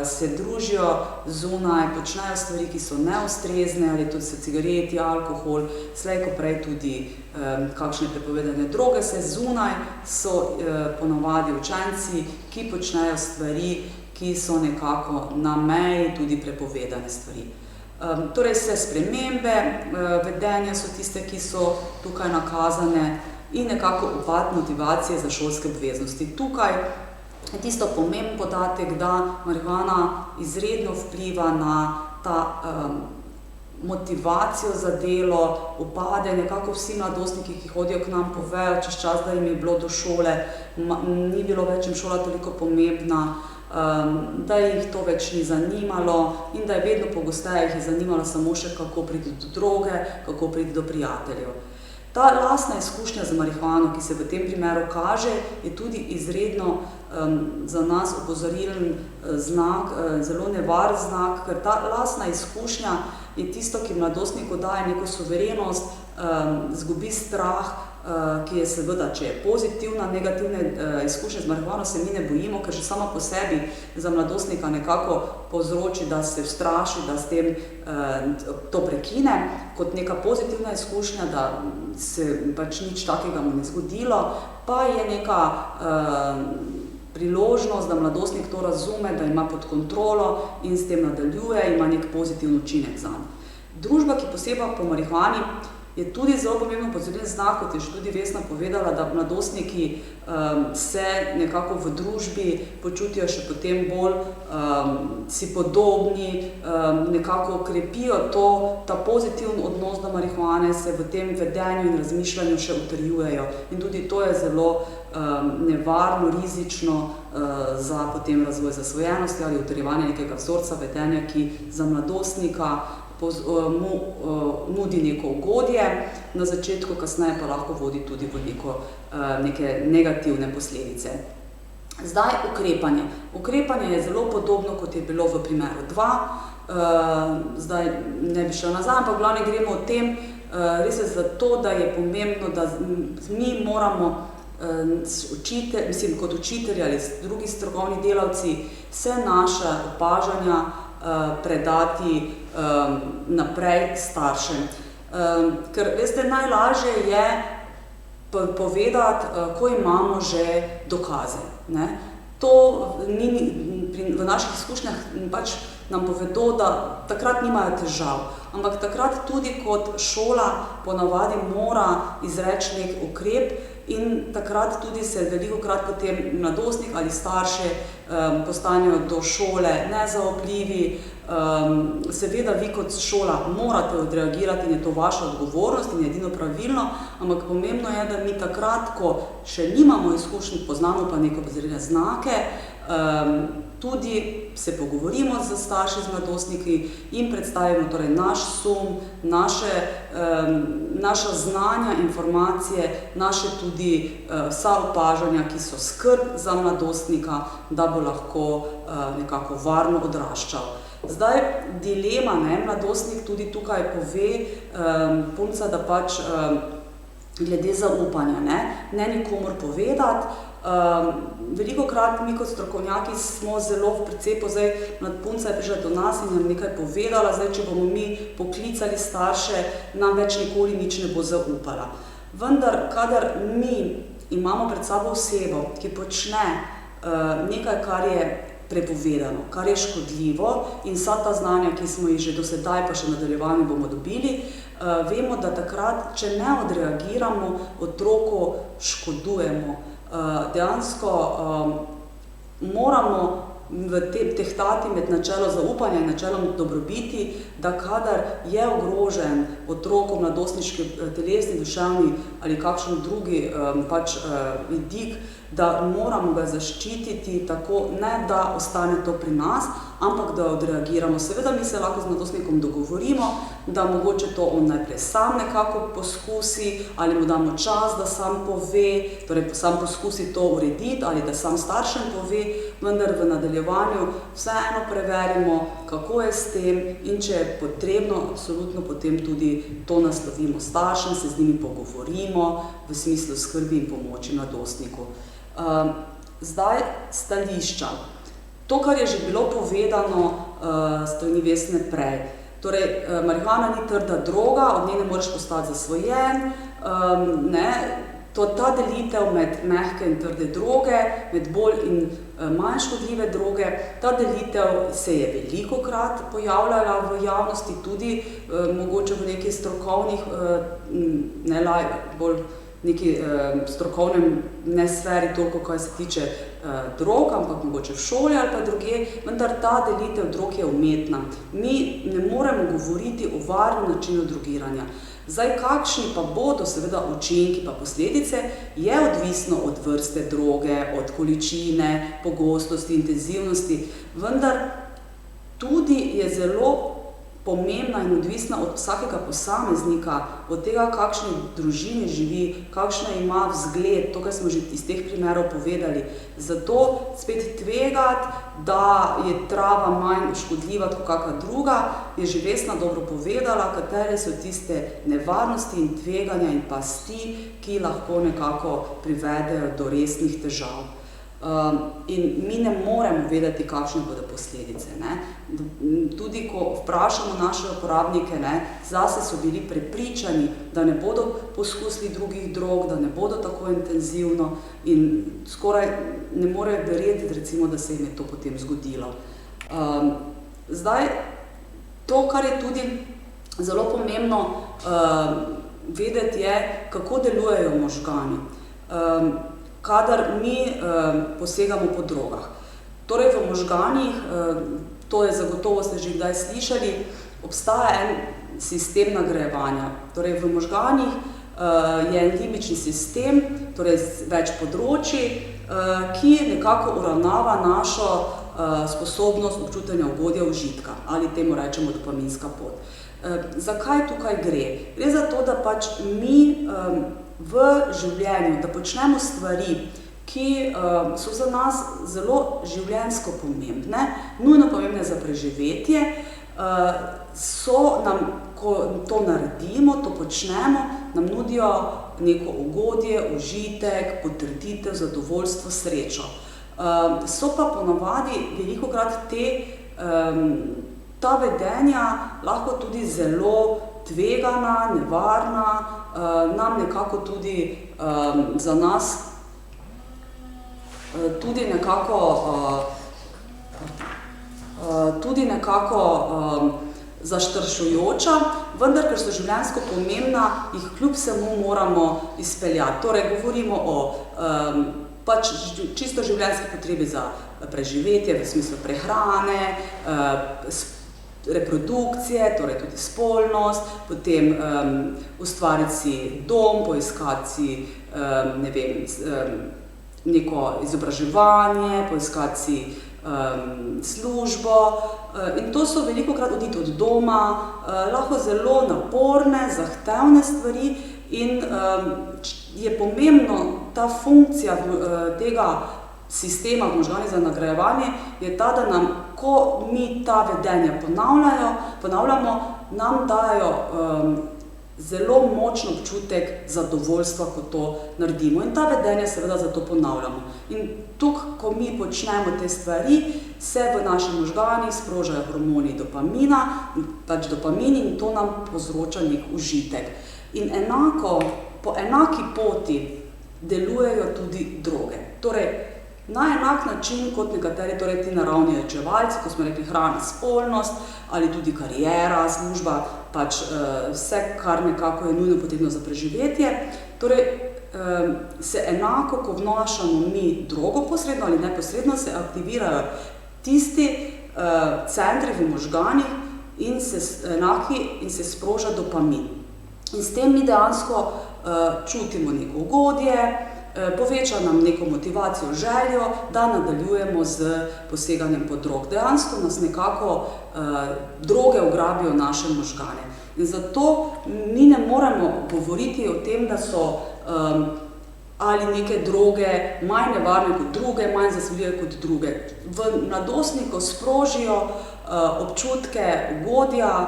se družijo zunaj, počnejo stvari, ki so neustrezne, ali tudi so cigareti, alkohol, slej ko prej tudi kakšne prepovedane droge, se zunaj so ponavadi učenci, ki počnejo stvari, ki so nekako na meji tudi prepovedane stvari. Torej se spremembe vedenja so tiste, ki so tukaj nakazane in nekako upad motivacije za šolske obveznosti. Tukaj je tisto pomemben podatek, da marihuana izredno vpliva na ta motivacijo za delo, upade, nekako vsi mladostniki, ki hodijo k nam, povejo čez čas, da jim je bilo do šole, ni bilo več jim šola toliko pomembna, da jih to več ni zanimalo in da je vedno pogosteje jih je zanimalo samo še, kako priti do droge, kako priti do prijateljev. Ta lastna izkušnja z marihuano, ki se v tem primeru kaže, je tudi izredno za nas opozorilen znak, zelo nevaren znak, ker ta lastna izkušnja je tisto, ki mladostniku daje neko suverenost, zgubi strah, ki je seveda, če je pozitivna, negativne izkušnje z marihuano se mi ne bojimo, ker že sama po sebi za mladostnika nekako povzroči, da se vstraši, da s tem to prekine, kot neka pozitivna izkušnja, da se pač nič takega mu ne zgodilo, pa je neka priložnost, da mladostnik to razume, da ima pod kontrolo in s tem nadaljuje, ima nek pozitivni učinek zanj. Družba, ki poseba po marihuani, je tudi zelo pomembno opozorilni znak, kot je že tudi Vesna povedala, da mladostniki se nekako v družbi počutijo še potem bolj si podobni, nekako krepijo ta pozitiven odnos do marihuane, se v tem vedenju in razmišljanju še utrjujejo. In tudi to je zelo nevarno, rizično za potem razvoj zasvojenosti ali utrjevanje nekega vzorca vedenja, ki za mladostnika mu nudi neko ugodje na začetku, kasneje pa lahko vodi tudi v neke negativne posledice. Zdaj ukrepanje. Ukrepanje je zelo podobno, kot je bilo v primeru 2. Zdaj ne bi šla nazaj, ampak glavno gremo o tem, res je zato, da je pomembno, da mi moramo kot učitelji ali drugi strokovni delavci vse naše opažanja predati naprej staršem. Ker, veste, najlažje je povedati, ko imamo že dokaze. To v naših izkušnjah pač nam povedo, da takrat nimajo težav, ampak takrat tudi kot šola ponavadi mora izreči nek ukrep in takrat tudi se velikokrat potem mladostnik ali starše postanejo do šole nezaupljivi. Seveda vi kot šola morate odreagirati in je to vaša odgovornost in je edino pravilno, ampak pomembno je, da mi takrat, ko še nimamo izkušnji, poznamo pa neke opozorilne znake, tudi se pogovorimo z starši, z mladostniki in predstavimo torej naš sum, naša znanja, informacije, naše tudi vsa opažanja, ki so skrb za mladostnika, da bo lahko nekako varno odraščal. Zdaj, dilema, mladostnik tudi tukaj pove, punca, da pač glede zaupanja, ne nikomur povedati. Velikokrat mi kot strokovnjaki smo zelo v precepu, zdaj punca je prišla do nas in nam nekaj povedala, zdaj, če bomo mi poklicali starše, nam več nikoli nič ne bo zaupala. Vendar, kadar mi imamo pred sabo osebo, ki počne nekaj, kar je prepovedano, kar je škodljivo in vsa ta znanja, ki smo jih že do sedaj, pa še nadaljevanje bomo dobili, vemo, da takrat, če ne odreagiramo, otroku škodujemo. Dejansko moramo tehtati med načelo zaupanja in načelom dobrobiti, da kadar je ogrožen otrok, mladostniški, telesni, duševni ali kakšen drugi vidik, da moramo ga zaščititi tako, ne da ostane to pri nas, ampak da odreagiramo. Seveda mi se lahko z mladostnikom dogovorimo, da mogoče to on najprej sam nekako poskusi, ali mu damo čas, da sam pove, torej sam poskusi to urediti, ali da sam staršem pove, vendar v nadaljevanju vseeno preverimo, kako je s tem in če je potrebno, absolutno potem tudi to naslovimo staršem, se z njimi pogovorimo v smislu skrbi in pomoči mladostniku. Zdaj, stališča. To, kar je že bilo povedano strani Vesne prej. Torej, marihuana ni trda droga, od nje ne moreš postati zasvojen, ta delitev med mehke in trde droge, med bolj in manj škodljive droge, ta delitev se je velikokrat pojavljala v javnosti, tudi mogoče v nekih strokovnih, bolj neki strokovnem sferi, toliko, kaj se tiče drog, ampak mogoče v šoli ali pa drugje, vendar ta delitev drog je umetna. Mi ne moremo govoriti o varnem načinu drogiranja. Zdaj, kakšni pa bodo seveda učinki pa posledice, je odvisno od vrste droge, od količine, pogostosti, intenzivnosti, vendar tudi je zelo pomembna in odvisna od vsakega posameznika, od tega, kakšne družine živi, kakšna ima vzgled, to, kar smo že iz teh primerov povedali. Zato spet tvegati, da je trava manj škodljiva kot kakšna druga, je že Vesna dobro povedala, katere so tiste nevarnosti in tveganja in pasti, ki lahko nekako privedejo do resnih težav. In mi ne moremo vedeti, kakšne bodo posledice. Tudi ko vprašamo naše uporabnike, zase so bili prepričani, da ne bodo poskusili drugih drog, da ne bodo tako intenzivno in skoraj ne morejo verjeti, recimo, da se jim je to potem zgodilo. Zdaj, to, kar je tudi zelo pomembno vedeti, je, kako delujejo možgani. Kadar mi posegamo po drogah. Torej v možganih, to je zagotovo ste že kdaj slišali, obstaja en sistem nagrajevanja. Torej v možganih je en limbični sistem, torej več področij, ki nekako uravnava našo sposobnost občutanja ugodja, užitka, ali temu rečemo dopaminska pot. Zakaj tukaj gre? Gre za to, da pač mi v življenju, da počnemo stvari, ki so za nas zelo življenjsko pomembne, nujno pomembne za preživetje, so nam, ko to naredimo, to počnemo, nam nudijo neko ugodje, užitek, potrditev, zadovoljstvo, srečo. So pa ponavadi velikokrat ta vedenja lahko tudi zelo tvegana, nevarna, nam nekako tudi za nas tudi nekako zastrašujoča, vendar, ker so življenjsko pomembna, jih kljub vsemu moramo izpeljati. Torej, govorimo o čisto življenjski potrebi za preživetje, v smislu prehrane, reprodukcije, torej tudi spolnost, potem ustvariti si dom, poiskati si, neko izobraževanje, poiskati si službo in to so velikokrat oditi od doma, lahko zelo naporne, zahtevne stvari in je pomembno ta funkcija tega sistema v možganih za nagrajevanje je ta, da nam, ko mi ta vedenja ponavljamo, nam dajo zelo močen občutek zadovoljstva, ko to naredimo. In ta vedenja seveda zato ponavljamo. In tukaj, ko mi počnemo te stvari, se v naših možganih sprožajo hormoni dopamina, pač dopamin in to nam povzroča nek užitek. In po enaki poti delujejo tudi droge. Torej, na enak način kot nekateri, torej ti naravni rečevalci, ko smo rekli hrana, spolnost ali tudi kariera, služba, pač vse, kar nekako je nujno potrebno za preživetje. Torej, se enako, ko vnašamo mi drogo posredno ali neposredno, se aktivirajo tisti centri v možganih in se sproža dopamin. In s tem mi dejansko čutimo neko ugodje, poveča nam neko motivacijo, željo, da nadaljujemo z poseganjem po drog. Dejansko nas nekako droge ugrabijo naše možgane. In zato mi ne moremo govoriti o tem, da so ali neke droge manj nevarne kot druge, manj zasvojive kot druge. V mladostniku sprožijo občutke ugodja,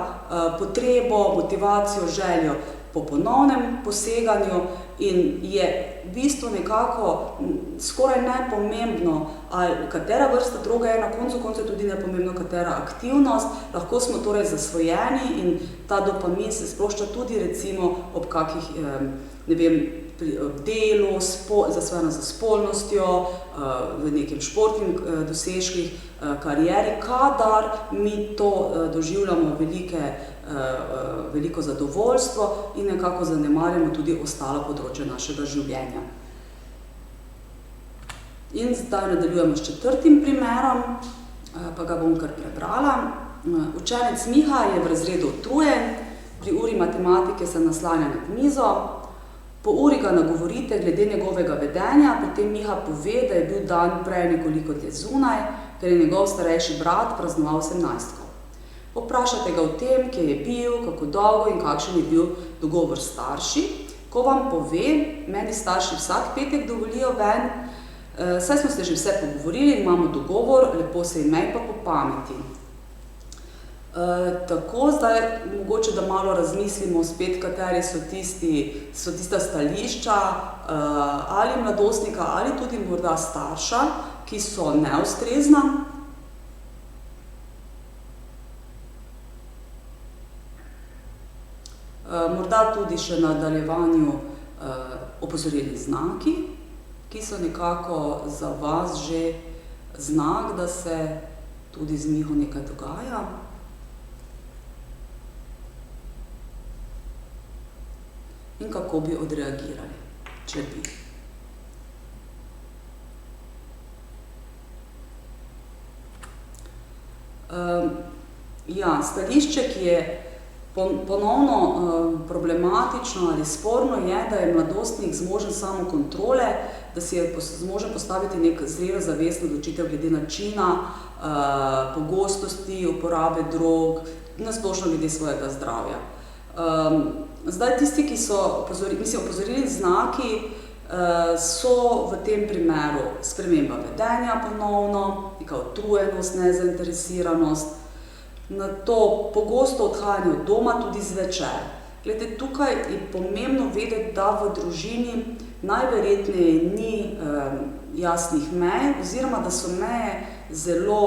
potrebo, motivacijo, željo po ponovnem poseganju in je v bistvu nekako skoraj nepomembno, ali katera vrsta droge je, na koncu koncev tudi nepomembno, katera aktivnost. Lahko smo torej zasvojeni in ta dopamin se sprošča tudi recimo ob kakih, ne vem, delu, zasvojena za spolnostjo, v nekem športnim dosežkih, karieri, kadar mi to doživljamo veliko zadovoljstvo in nekako zanemarjamo tudi ostala področja našega življenja. In zdaj nadaljujemo s 4. primerom, pa ga bom kar prebrala. Učenec Miha je v razredu utrujen, pri uri matematike se naslanja nad mizo, po uri ga nagovorite glede njegovega vedenja, potem Miha pove, da je bil dan prej nekoliko dlje zunaj, ker je njegov starejši brat praznoval 18. Vprašate ga o tem, kje je bil, kako dolgo in kakšen je bil dogovor s starši. Ko vam pove, meni starši vsak petek dovolijo ven, saj smo se že vse pogovorili, imamo dogovor, lepo se imej pa po pameti. Tako, zdaj mogoče, da malo razmislimo spet, kateri so tista stališča ali mladostnika ali tudi morda starša, ki so neustrezna. Morda tudi še na nadaljevanju opozorilni znaki, ki so nekako za vas že znak, da se tudi z Miho nekaj dogaja. In kako bi odreagirali, če bi. Stališče, ki je ponovno problematično ali sporno, je, da je mladostnik zmožen samokontrole, da si je zmožen postaviti nek zrelo zavestno odločitev glede načina, pogostosti, uporabe drog, na splošno glede svojega zdravja. Zdaj, tisti, ki so opozorili znaki, so v tem primeru sprememba vedenja ponovno, neka utrujenost, nezainteresiranost, na to pogosto odhajanje od doma tudi zvečer. Glede, tukaj je pomembno vedeti, da v družini najverjetneje ni jasnih mej, oziroma da so meje zelo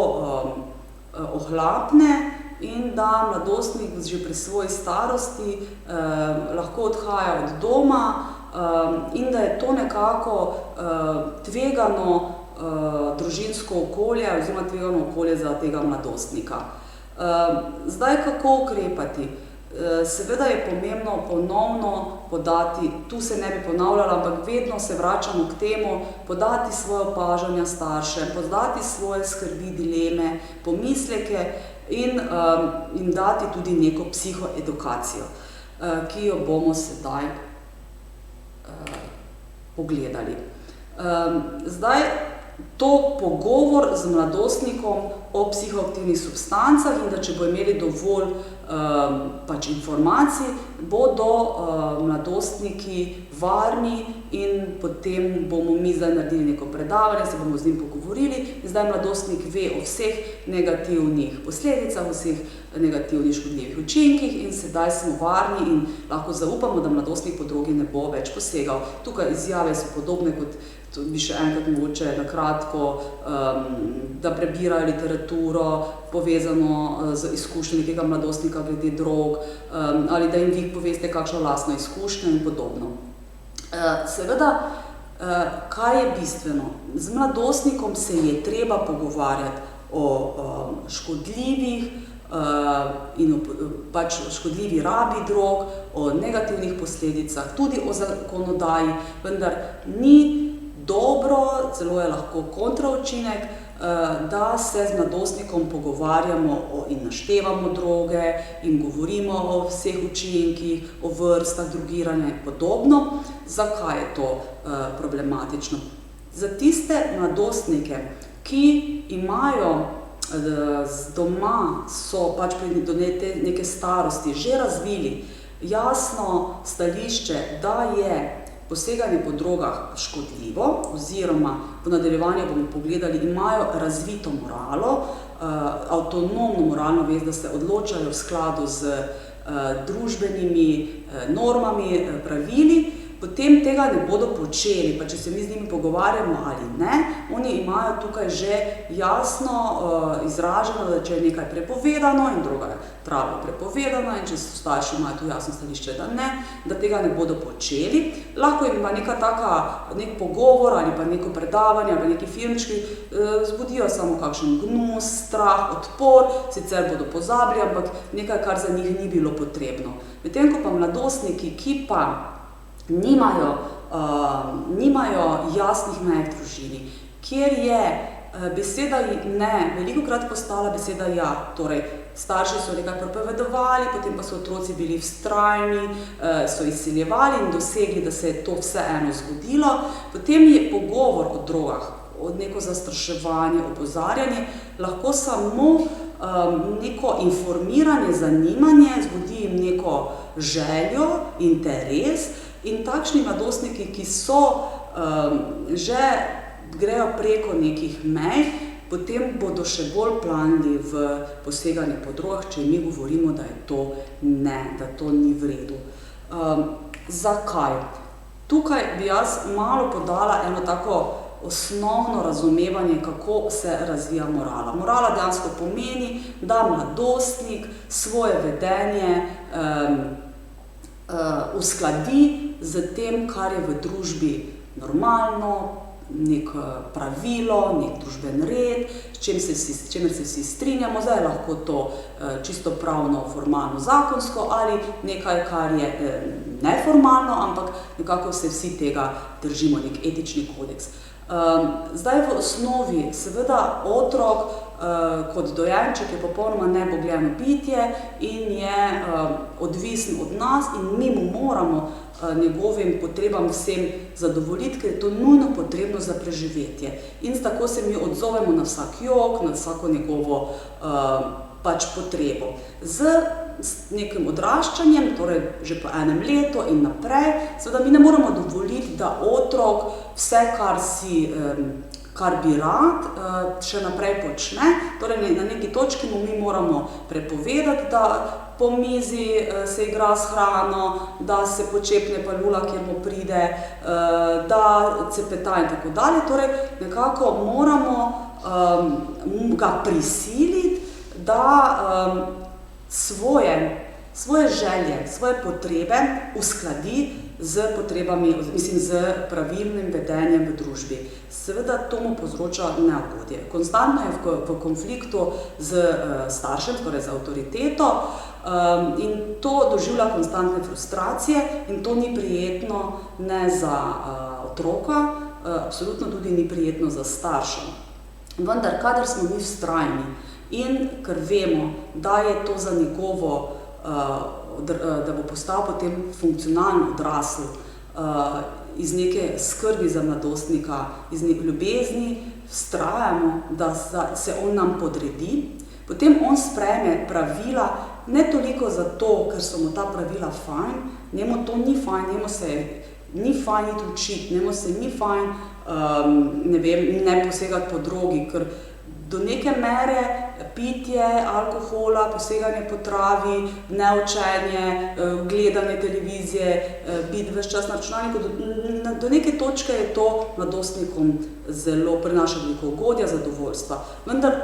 ohlapne in da mladostnik že pri svoji starosti lahko odhaja od doma in da je to nekako tvegano družinsko okolje oziroma tvegano okolje za tega mladostnika. Zdaj, kako ukrepati? Seveda je pomembno ponovno podati, tu se ne bi ponavljala, ampak vedno se vračamo k temu, podati svoje opažanja staršem, podati svoje skrbi, dileme, pomisleke in dati tudi neko psihoedukacijo, ki jo bomo sedaj pogledali. Zdaj, to pogovor z mladostnikom o psihoaktivnih substancah in da če bo imeli dovolj informacij, bodo mladostniki varni in potem bomo mi zdaj naredili neko predavanje, se bomo z njim pogovorili in zdaj mladostnik ve o vseh negativnih posledicah, o vseh negativnih škodljivih učinkih in sedaj smo varni in lahko zaupamo, da mladostnik po drogi ne bo več posegal. Tukaj izjave so podobne kot to bi še enkrat mogoče na kratko, da prebirajo literaturo povezano z izkušnjo nekega mladostnika glede drog ali da jim vi poveste kakšno lastno izkušnjo in podobno. Seveda, kaj je bistveno? Z mladostnikom se je treba pogovarjati o škodljivih in škodljivi rabi drog, o negativnih posledicah, tudi o zakonodaji, vendar ni dobro, celo je lahko kontraučinek, da se z mladostnikom pogovarjamo in naštevamo droge in govorimo o vseh učinkih, o vrstah drogiranja in podobno. Zakaj je to problematično? Za tiste mladostnike, ki imajo doma, so do neke starosti že razvili jasno stališče, da je poseganje po drogah škodljivo, oziroma v nadaljevanju bomo pogledali, imajo razvito moralo, avtonomno moralno vest, da se odločajo v skladu z družbenimi normami, pravili, potem tega ne bodo počeli, pa če se mi z njimi pogovarjamo ali ne, oni imajo tukaj že jasno izraženo, da če je nekaj prepovedano in droga je trajno prepovedana in če starši imajo tu jasno stališče, da ne, da tega ne bodo počeli. Lahko jim pa nek pogovor ali pa neko predavanje ali neki filmčki zbudijo samo kakšen gnus, strah, odpor, sicer bodo pozabili, ampak nekaj, kar za njih ni bilo potrebno. Medtem ko pa mladostniki, ki pa nimajo jasnih mej v družini, kjer je beseda ne velikokrat postala beseda ja, torej starši so nekaj prepovedovali, potem pa so otroci bili vztrajni, so izsiljevali in dosegli, da se je to vseeno zgodilo, potem je pogovor o drogah, neko zastraševanje, opozarjanje, lahko samo neko informiranje, zanimanje, zbudi jim neko željo, interes. In takšni mladostniki, ki so že grejo preko nekih mej, potem bodo še bolj planili v poseganje po drogah, če mi govorimo, da je to ne, da to ni v redu. Zakaj? Tukaj bi jaz malo podala eno tako osnovno razumevanje, kako se razvija morala. Morala dejansko pomeni, da mladostnik svoje vedenje uskladi z tem, kar je v družbi normalno, nek pravilo, nek družben red, s čemer se vsi strinjamo, zdaj je lahko to čisto pravno, formalno, zakonsko ali nekaj, kar je neformalno, ampak nekako se vsi tega držimo, nek etični kodeks. Zdaj v osnovi seveda otrok kot dojenček je popolnoma nebogljeno bitje in je odvisen od nas in mi mu moramo njegovim potrebam vsem zadovoljiti, ker je to nujno potrebno za preživetje. In tako se mi odzovemo na vsak jok, na vsako njegovo potrebo. Z nekim odraščanjem, torej že po enem letu in naprej, seveda mi ne moramo dovoliti, da otrok vse, kar bi rad, še naprej počne. Torej na neki točki mu mi moramo prepovedati, da po mizi se igra s hrano, da se počepne pa lula, kjer mu pride, da cepeta in tako dalje. Torej nekako moramo ga prisiliti, da svoje želje, svoje potrebe uskladi z potrebami, z pravilnim vedenjem v družbi. Seveda to mu povzroča neugodje. Konstantno je v konfliktu z staršem, torej z avtoriteto, in to doživlja konstantne frustracije in to ni prijetno ne za otroka, absolutno tudi ni prijetno za starša. Vendar, kadar smo mi vztrajni in ker vemo, da je to za njegovo, da bo postal potem funkcionalno odrasel iz neke skrbi za mladostnika, iz neke ljubezni, vztrajamo, da se on nam podredi, potem on sprejme pravila, ne toliko zato, ker so mu ta pravila fajn, njemu to ni fajn, njemu se ni fajn iti učiti, njemu se ni fajn, ne posegati po drogi, ker do neke mere pitje, alkohola, poseganje po travi, neučenje, gledanje televizije, biti ves čas na računalniku, do neke točke je to mladostnikom zelo prinaša veliko ugodja, zadovoljstva. Vendar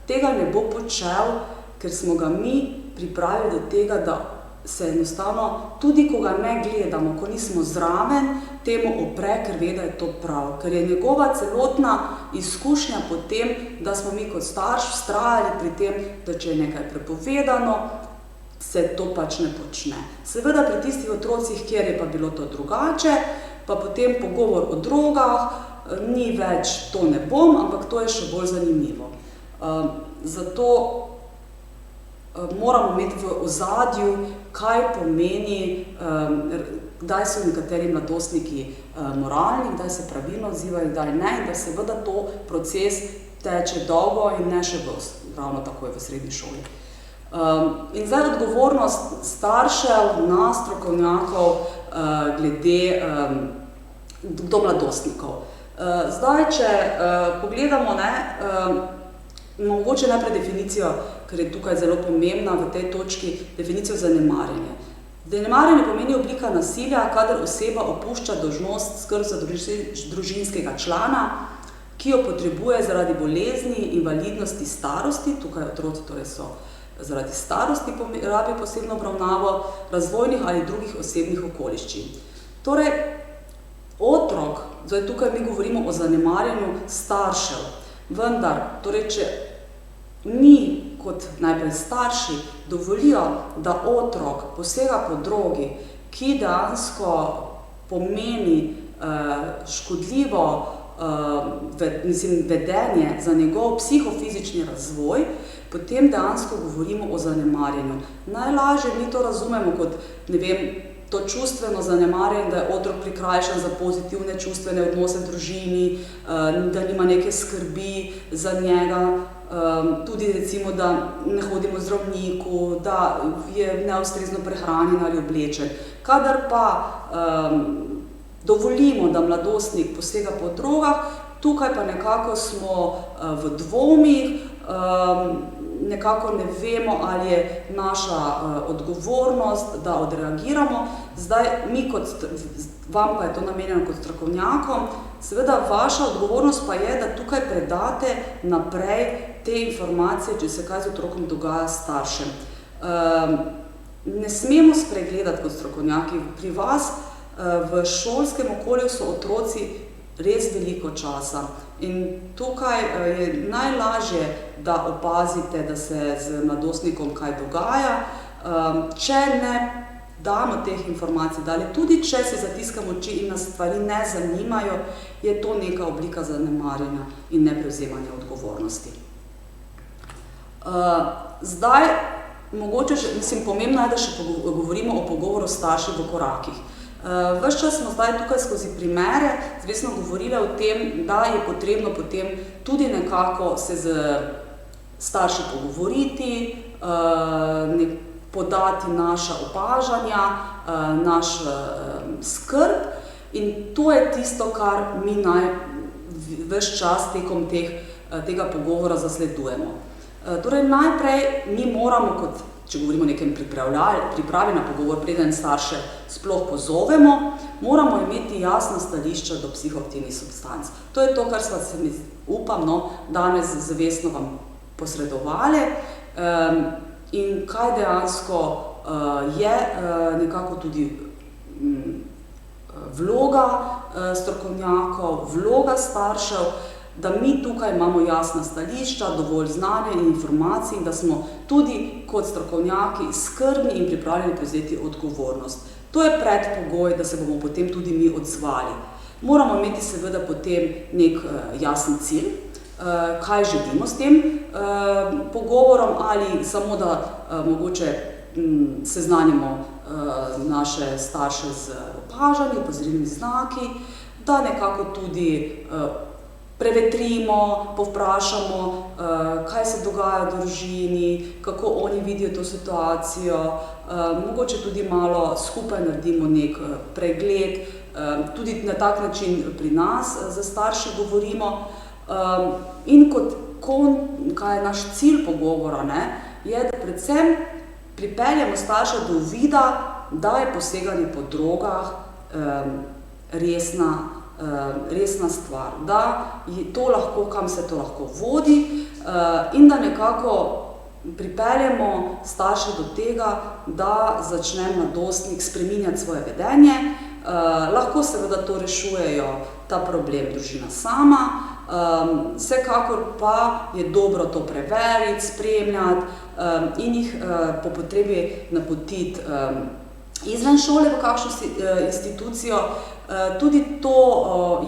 tega ne bo počel, ker smo ga mi pripravili do tega, da se enostavno, tudi ko ga ne gledamo, ko nismo zraven, temu opre, ker ve, da je to prav. Ker je njegova celotna izkušnja potem, da smo mi kot starš vztrajali pri tem, da če je nekaj prepovedano, se to pač ne počne. Seveda pri tistih otrocih, kjer je pa bilo to drugače, pa potem pogovor o drogah, ni več to ne bom, ampak to je še bolj zanimivo. Zato moramo imeti v ozadju, kaj pomeni, kdaj so nekateri mladostniki moralni, kdaj se pravilno odzivajo, kdaj ne, in da seveda to proces teče dolgo in ne še ravno takoj v srednji šoli. In zdaj odgovornost staršev, nas, strokovnjakov, glede do mladostnikov. Zdaj, če pogledamo, mogoče najprej definicijo, ker je tukaj zelo pomembna v tej točki, definicijo zanemarjanja. Zanemarjanje pomeni oblika nasilja, kadar oseba opušča dolžnost skrb za družinskega člana, ki jo potrebuje zaradi bolezni, invalidnosti, starosti, tukaj otroci torej so zaradi starosti rabijo posebno obravnavo, razvojnih ali drugih osebnih okoliščin. Torej, otrok, zdaj tukaj mi govorimo o zanemarjanju staršev, vendar, torej, če mi kot najprej starši dovolijo, da otrok posega po drogi, ki dejansko pomeni škodljivo vedenje za njegov psihofizični razvoj, potem dejansko govorimo o zanemarjanju. Najlažje mi to razumemo kot, ne vem, to čustveno zanemarjanje, da je otrok prikrajšan za pozitivne čustvene odnose v družini, da nima neke skrbi za njega, tudi recimo, da ne hodimo zdravniku, da je neustrezno prehranjen ali oblečen. Kadar pa dovolimo, da mladostnik posega po drogah, tukaj pa nekako smo v dvomih, nekako ne vemo, ali je naša odgovornost, da odreagiramo. Zdaj, vam pa je to namenjeno kot strokovnjakom, seveda vaša odgovornost pa je, da tukaj predate naprej te informacije, če se kaj z otrokom dogaja staršem. Ne smemo spregledati kot strokovnjaki. Pri vas v šolskem okolju so otroci res veliko časa in tukaj je najlažje, da opazite, da se z mladostnikom kaj dogaja. Če ne damo teh informacij dalje, tudi če si zatiskamo oči in nas stvari ne zanimajo, je to neka oblika zanemarjanja in neprevzemanja odgovornosti. Zdaj, mogoče, pomembno je, da še govorimo o pogovoru staršev v korakih. Ves čas smo zdaj tukaj skozi primere zvestno govorili o tem, da je potrebno potem tudi nekako se z starši pogovoriti, podati naša opažanja, naš skrb in to je tisto, kar mi ves čas tekom tega pogovora zasledujemo. Torej najprej mi moramo kot, če govorimo o nekem pripravi na pogovor, preden starše sploh pozovemo, moramo imeti jasna stališča do psihoaktivnih substanc. To je to, kar sva se mi, upam, danes zavestno vam posredovali in kaj dejansko je nekako tudi vloga strokovnjakov, vloga staršev, da mi tukaj imamo jasna stališča, dovolj znanja in informacij in da smo tudi kot strokovnjaki skrbni in pripravljeni prevzeti odgovornost. To je predpogoj, da se bomo potem tudi mi odzvali. Moramo imeti seveda potem nek jasen cilj, kaj želimo s tem pogovorom ali samo, da mogoče seznanimo naše starše z opažanji, opozorilnimi znaki, da nekako tudi prevetrimo, povprašamo, kaj se dogaja v družini, kako oni vidijo to situacijo, mogoče tudi malo skupaj naredimo nek pregled, tudi na tak način pri nas za starše govorimo. In kaj je naš cilj pogovora, ne, je, da predvsem pripeljemo starše do uvida, da je poseganje po drogah resna stvar, da je to lahko, kam se to lahko vodi, in da nekako pripeljemo starše do tega, da začne mladostnik spreminjati svoje vedenje. Lahko seveda to rešujejo ta problem družina sama, vsekakor pa je dobro to preveriti, spremljati in jih po potrebi napotiti izven šole v kakšno institucijo. Tudi to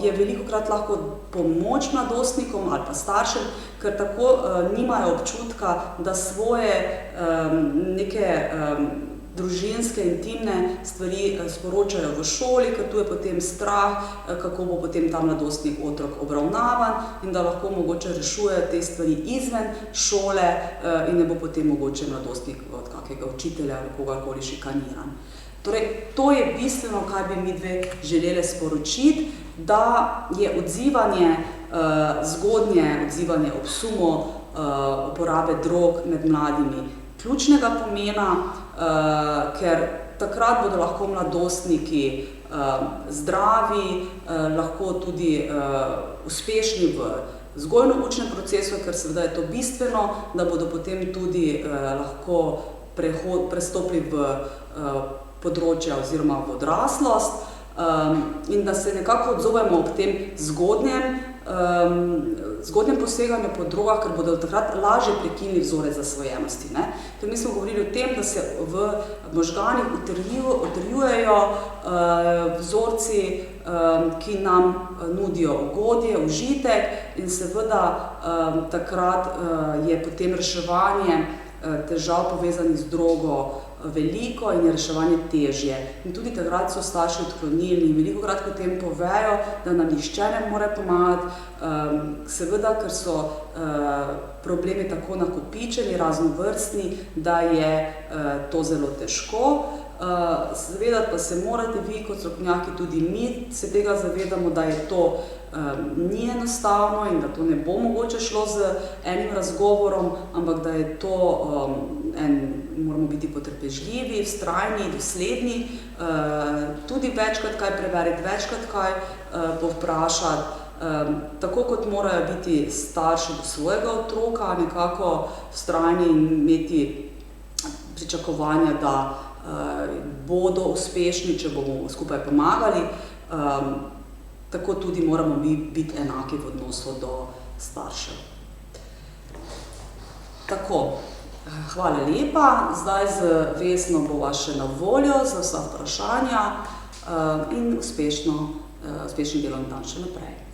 je velikokrat lahko pomoč mladostnikom ali pa staršem, ker tako nimajo občutka, da svoje neke družinske, intimne stvari sporočajo v šoli, ker tu je potem strah, kako bo potem ta mladostnik otrok obravnavan in da lahko mogoče rešuje te stvari izven šole in ne bo potem mogoče mladostnik od kakega učitelja ali kogarkoli šikaniran. Torej, to je bistveno, kaj bi mi dve želeli sporočiti, da je zgodnje odzivanje ob sumu uporabe drog med mladimi ključnega pomena, ker takrat bodo lahko mladostniki zdravi, lahko tudi uspešni v vzgojno-učnem procesu, ker seveda je to bistveno, da bodo potem tudi lahko prestopili v področja oziroma v odraslost in da se nekako odzovemo ob tem zgodnjem poseganju po drogah, ker bodo takrat lažje prekinili vzorec zasvojenosti. Ker mi smo govorili o tem, da se v možganih utrjujejo vzorci, ki nam nudijo ugodje, užitek in seveda takrat je potem reševanje težav povezanih z drogo veliko in je reševanje težje. In tudi takrat so starši odklonilni in velikokrat potem povejo, da nam nihče ne more pomagati, seveda, ker so problemi tako nakopičeni, raznovrstni, da je to zelo težko. Zavedati pa se morate vi kot strokovnjaki, tudi mi se tega zavedamo, da je to ni enostavno in da to ne bo mogoče šlo z enim razgovorom, ampak da je to moramo biti potrpežljivi, vztrajni, dosledni, tudi večkrat kaj preveriti, večkrat kaj povprašati, tako kot morajo biti starši do svojega otroka, nekako vztrajni in imeti pričakovanja, da bodo uspešni, če bomo skupaj pomagali, tako tudi moramo biti enaki v odnosu do staršev. Tako, hvala lepa. Zdaj z Vesno bova še na voljo za vsa vprašanja in uspešen delovni dan še naprej.